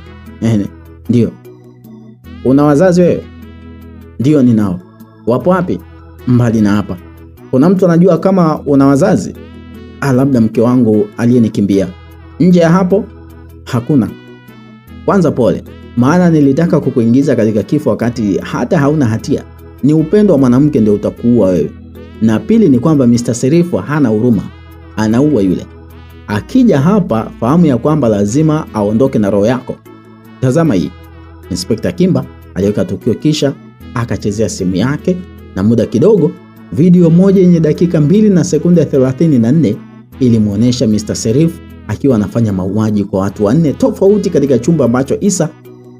Ndio. Una wazazi wewe? Ndio ninao. Wapo wapi? Mbali na hapa. Kuna mtu anajua kama una wazazi? Labda mke wangu aliyenikimbia. Nje ya hapo? Hakuna. Kwanza pole, maana nilitaka kukuingiza katika kifo wakati hata hauna hatia. Ni upendo wa mwanamke ndio utakuua wewe. Na pili ni kwamba Mr. Serif hana huruma. Anaua yule. Akija hapa, fahamu ya kwamba lazima aondoke na roho yako. Tazama hii. Inspekta Kimba aliweka tukio kisha akachezea simu yake, na muda kidogo video moja yenye dakika 2 na sekunde 34 ilimuonesha Mr. Serif akiwa anafanya mauaji kwa watu 4 tofauti katika chumba ambacho Isa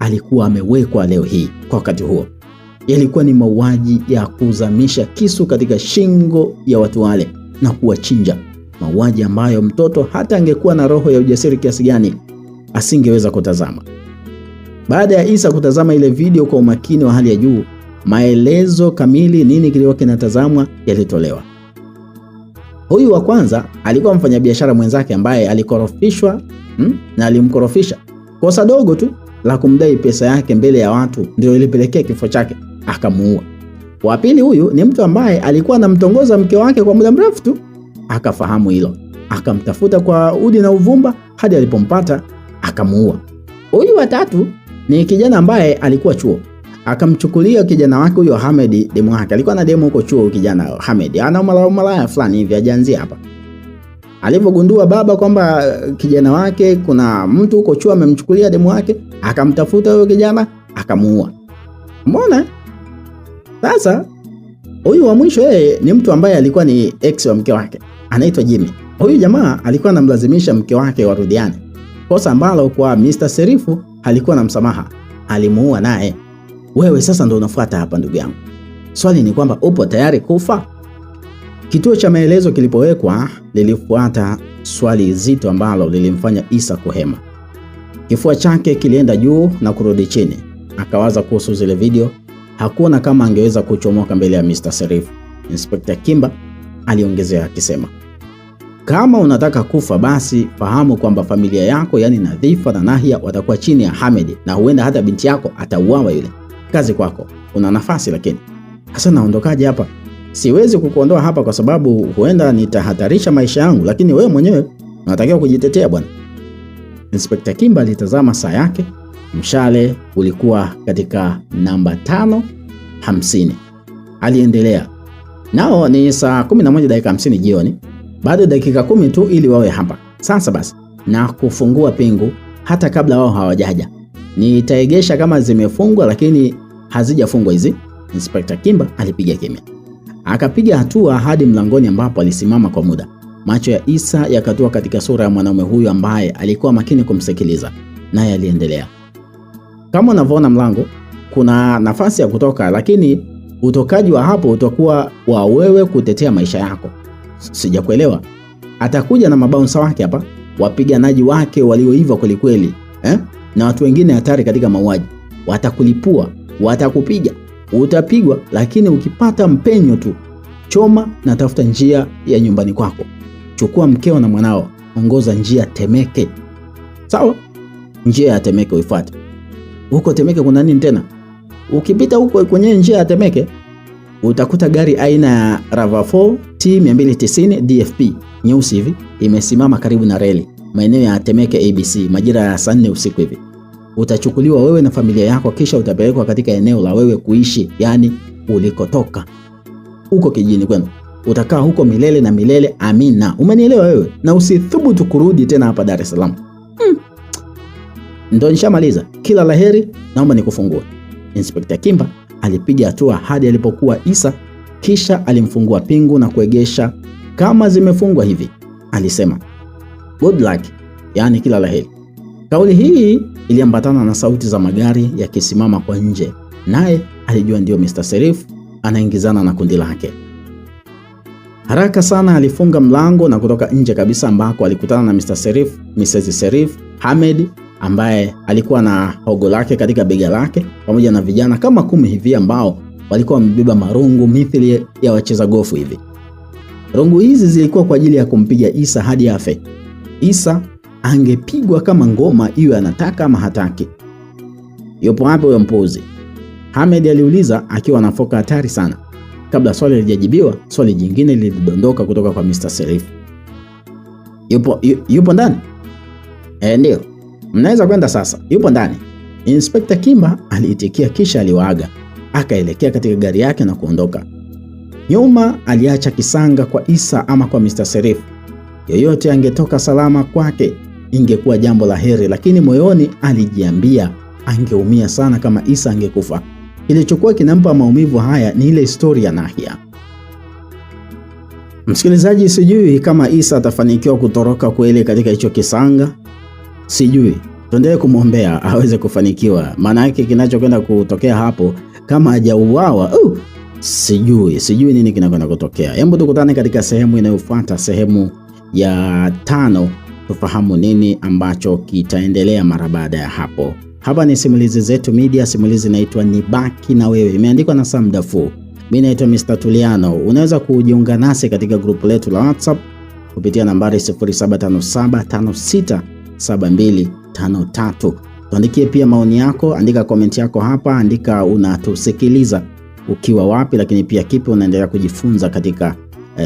alikuwa amewekwa leo hii. Kwa wakati huo yalikuwa ni mauaji ya kuzamisha kisu katika shingo ya watu wale na kuwachinja, mauaji ambayo mtoto hata angekuwa na roho ya ujasiri kiasi gani asingeweza kutazama. Baada ya Isa kutazama ile video kwa umakini wa hali ya juu, maelezo kamili nini kilikuwa kinatazamwa yalitolewa. Huyu wa kwanza alikuwa mfanyabiashara mwenzake ambaye alikorofishwa na alimkorofisha. Kosa dogo tu la kumdai pesa yake mbele ya watu ndio ilipelekea kifo chake, akamuua. Wa pili huyu ni mtu ambaye alikuwa anamtongoza mke wake kwa muda mrefu tu, akafahamu hilo, akamtafuta kwa udi na uvumba hadi alipompata akamuua. Huyu wa tatu ni kijana ambaye alikuwa chuo, akamchukulia kijana wake huyo Hamed, demu wake. Alikuwa na demu huko chuo, kijana Hamed ana malaya fulani hivi, ajanzia hapa. Alipogundua baba kwamba kijana wake kuna mtu huko chuo amemchukulia demu wake, akamtafuta huyo kijana akamuua. Umeona? Sasa huyu wa mwisho yeye ni mtu ambaye alikuwa ni ex wa mke wake, anaitwa Jimmy. Huyu jamaa alikuwa anamlazimisha mke wake warudiane, kosa ambalo kwa Mr. Serifu alikuwa na msamaha, alimuua naye. Wewe sasa ndo unafuata hapa ndugu yangu. Swali ni kwamba upo tayari kufa? Kituo cha maelezo kilipowekwa lilifuata swali zito ambalo lilimfanya Isa kuhema. Kifua chake kilienda juu na kurudi chini. Akawaza kuhusu zile video, hakuna kama angeweza kuchomoka mbele ya Mr. Serifu. Inspector Kimba aliongezea akisema, kama unataka kufa basi fahamu kwamba familia yako yani Nadhifa na Nahia watakuwa chini ya Hamed, na huenda hata binti yako atauawa yule. Kazi kwako, una nafasi lakini. Sasa naondokaje hapa? Siwezi kukuondoa hapa kwa sababu huenda nitahatarisha maisha yangu, lakini wewe mwenyewe unatakiwa kujitetea bwana. Inspector Kimba alitazama saa yake. Mshale ulikuwa katika namba 5:50. Aliendelea, nao ni saa 11:50 jioni. Bado dakika 10 tu ili wawe hapa. Sasa basi, na kufungua pingu hata kabla wao hawajaja. Nitaegesha kama zimefungwa lakini hazijafungwa hizi. Inspector Kimba alipiga kimya. Akapiga hatua hadi mlangoni ambapo alisimama kwa muda. Macho ya Isa yakatua katika sura ya mwanaume huyu ambaye alikuwa makini kumsikiliza. Naye aliendelea, kama unavyoona mlango, kuna nafasi ya kutoka, lakini utokaji wa hapo utakuwa wa wewe kutetea maisha yako. Sijakuelewa. Atakuja na mabouncer wake hapa, wapiganaji wake walioiva kweli kweli, na watu wengine hatari katika mauaji. Watakulipua, watakupiga, utapigwa, lakini ukipata mpenyo tu, choma na tafuta njia ya nyumbani kwako. Chukua mkeo na mwanao, ongoza njia Temeke. Sawa? Njia ya Temeke uifuate. Huko Temeke kuna nini tena? Ukipita huko kwenye njia ya Temeke utakuta gari aina ya RAV4 T290 DFP nyeusi hivi imesimama karibu na reli, maeneo ya Temeke ABC, majira ya saa 4 usiku hivi. Utachukuliwa wewe na familia yako, kisha utapelekwa katika eneo la wewe kuishi, yani ulikotoka huko kijijini kwenu. Utakaa huko milele na milele, amina. Umenielewa wewe? Na usithubutu kurudi tena hapa Dar es Salaam. Ndio nishamaliza. Kila laheri, naomba nikufungue. Inspector Kimba alipiga hatua hadi alipokuwa Isa, kisha alimfungua pingu na kuegesha kama zimefungwa hivi. Alisema, good luck, yani kila laheri. Kauli hii iliambatana na sauti za magari yakisimama kwa nje. Naye alijua ndio Mr. Serifu anaingizana na kundi lake. Haraka sana alifunga mlango na kutoka nje kabisa, ambako alikutana na Mr. Serifu, Mrs. Serifu, Hamed ambaye alikuwa na hogo lake katika bega lake, pamoja na vijana kama 10 hivi ambao walikuwa wamebeba marungu mithili ya wacheza gofu hivi. Rungu hizi zilikuwa kwa ajili ya kumpiga Isa hadi afe. Isa angepigwa kama ngoma, iwe anataka ama hataki. Yupo hapo huyo mpuzi? Hamed aliuliza akiwa na foka hatari sana. Kabla swali halijajibiwa, swali jingine lilidondoka kutoka kwa Mr. Serifu. Yupo ndani? Ndio. Mnaweza kwenda sasa. Yupo ndani. Inspector Kimba aliitikia, kisha aliwaaga. Akaelekea katika gari yake na kuondoka. Nyuma aliacha kisanga kwa Isa ama kwa Mr. Serifu. Yoyote angetoka salama kwake ingekuwa jambo la heri, lakini moyoni alijiambia angeumia sana kama Isa angekufa. Kilichokuwa kinampa maumivu haya ni ile historia ya Nahia. Msikilizaji, sijui kama Isa atafanikiwa kutoroka kweli katika hicho kisanga. Sijui. Tuendelee kumwombea aweze kufanikiwa. Maana yake kinachokwenda kutokea hapo kama hajauawa, sijui nini kinakwenda kutokea. Hebu tukutane katika sehemu inayofuata, sehemu ya 5, tufahamu nini ambacho kitaendelea mara baada ya hapo. Hapa ni Simulizi Zetu Media, simulizi inaitwa Nibaki na Wewe. Imeandikwa na Sam Dafu. Mimi naitwa Mr. Tuliano. Unaweza kujiunga nasi katika grupu letu la WhatsApp kupitia nambari 0757567253. Tuandikie pia maoni yako, andika comment yako hapa, andika unatusikiliza ukiwa wapi, lakini pia kipi unaendelea kujifunza katika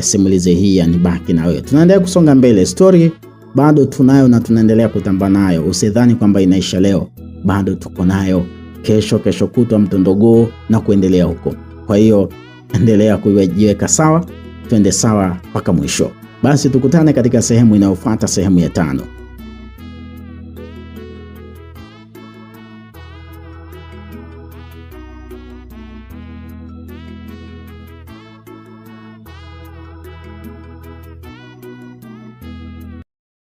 simulizi hii ya Nibaki na Wewe. Tunaendelea kusonga mbele. Story bado tunayo na tunaendelea kutamba nayo. Usidhani kwamba inaisha leo. Bado tuko nayo kesho kutwa, mtondogoo na kuendelea huko. Kwa hiyo endelea kujiweka sawa, twende sawa mpaka mwisho. Basi tukutane katika sehemu inayofuata, sehemu ya 5.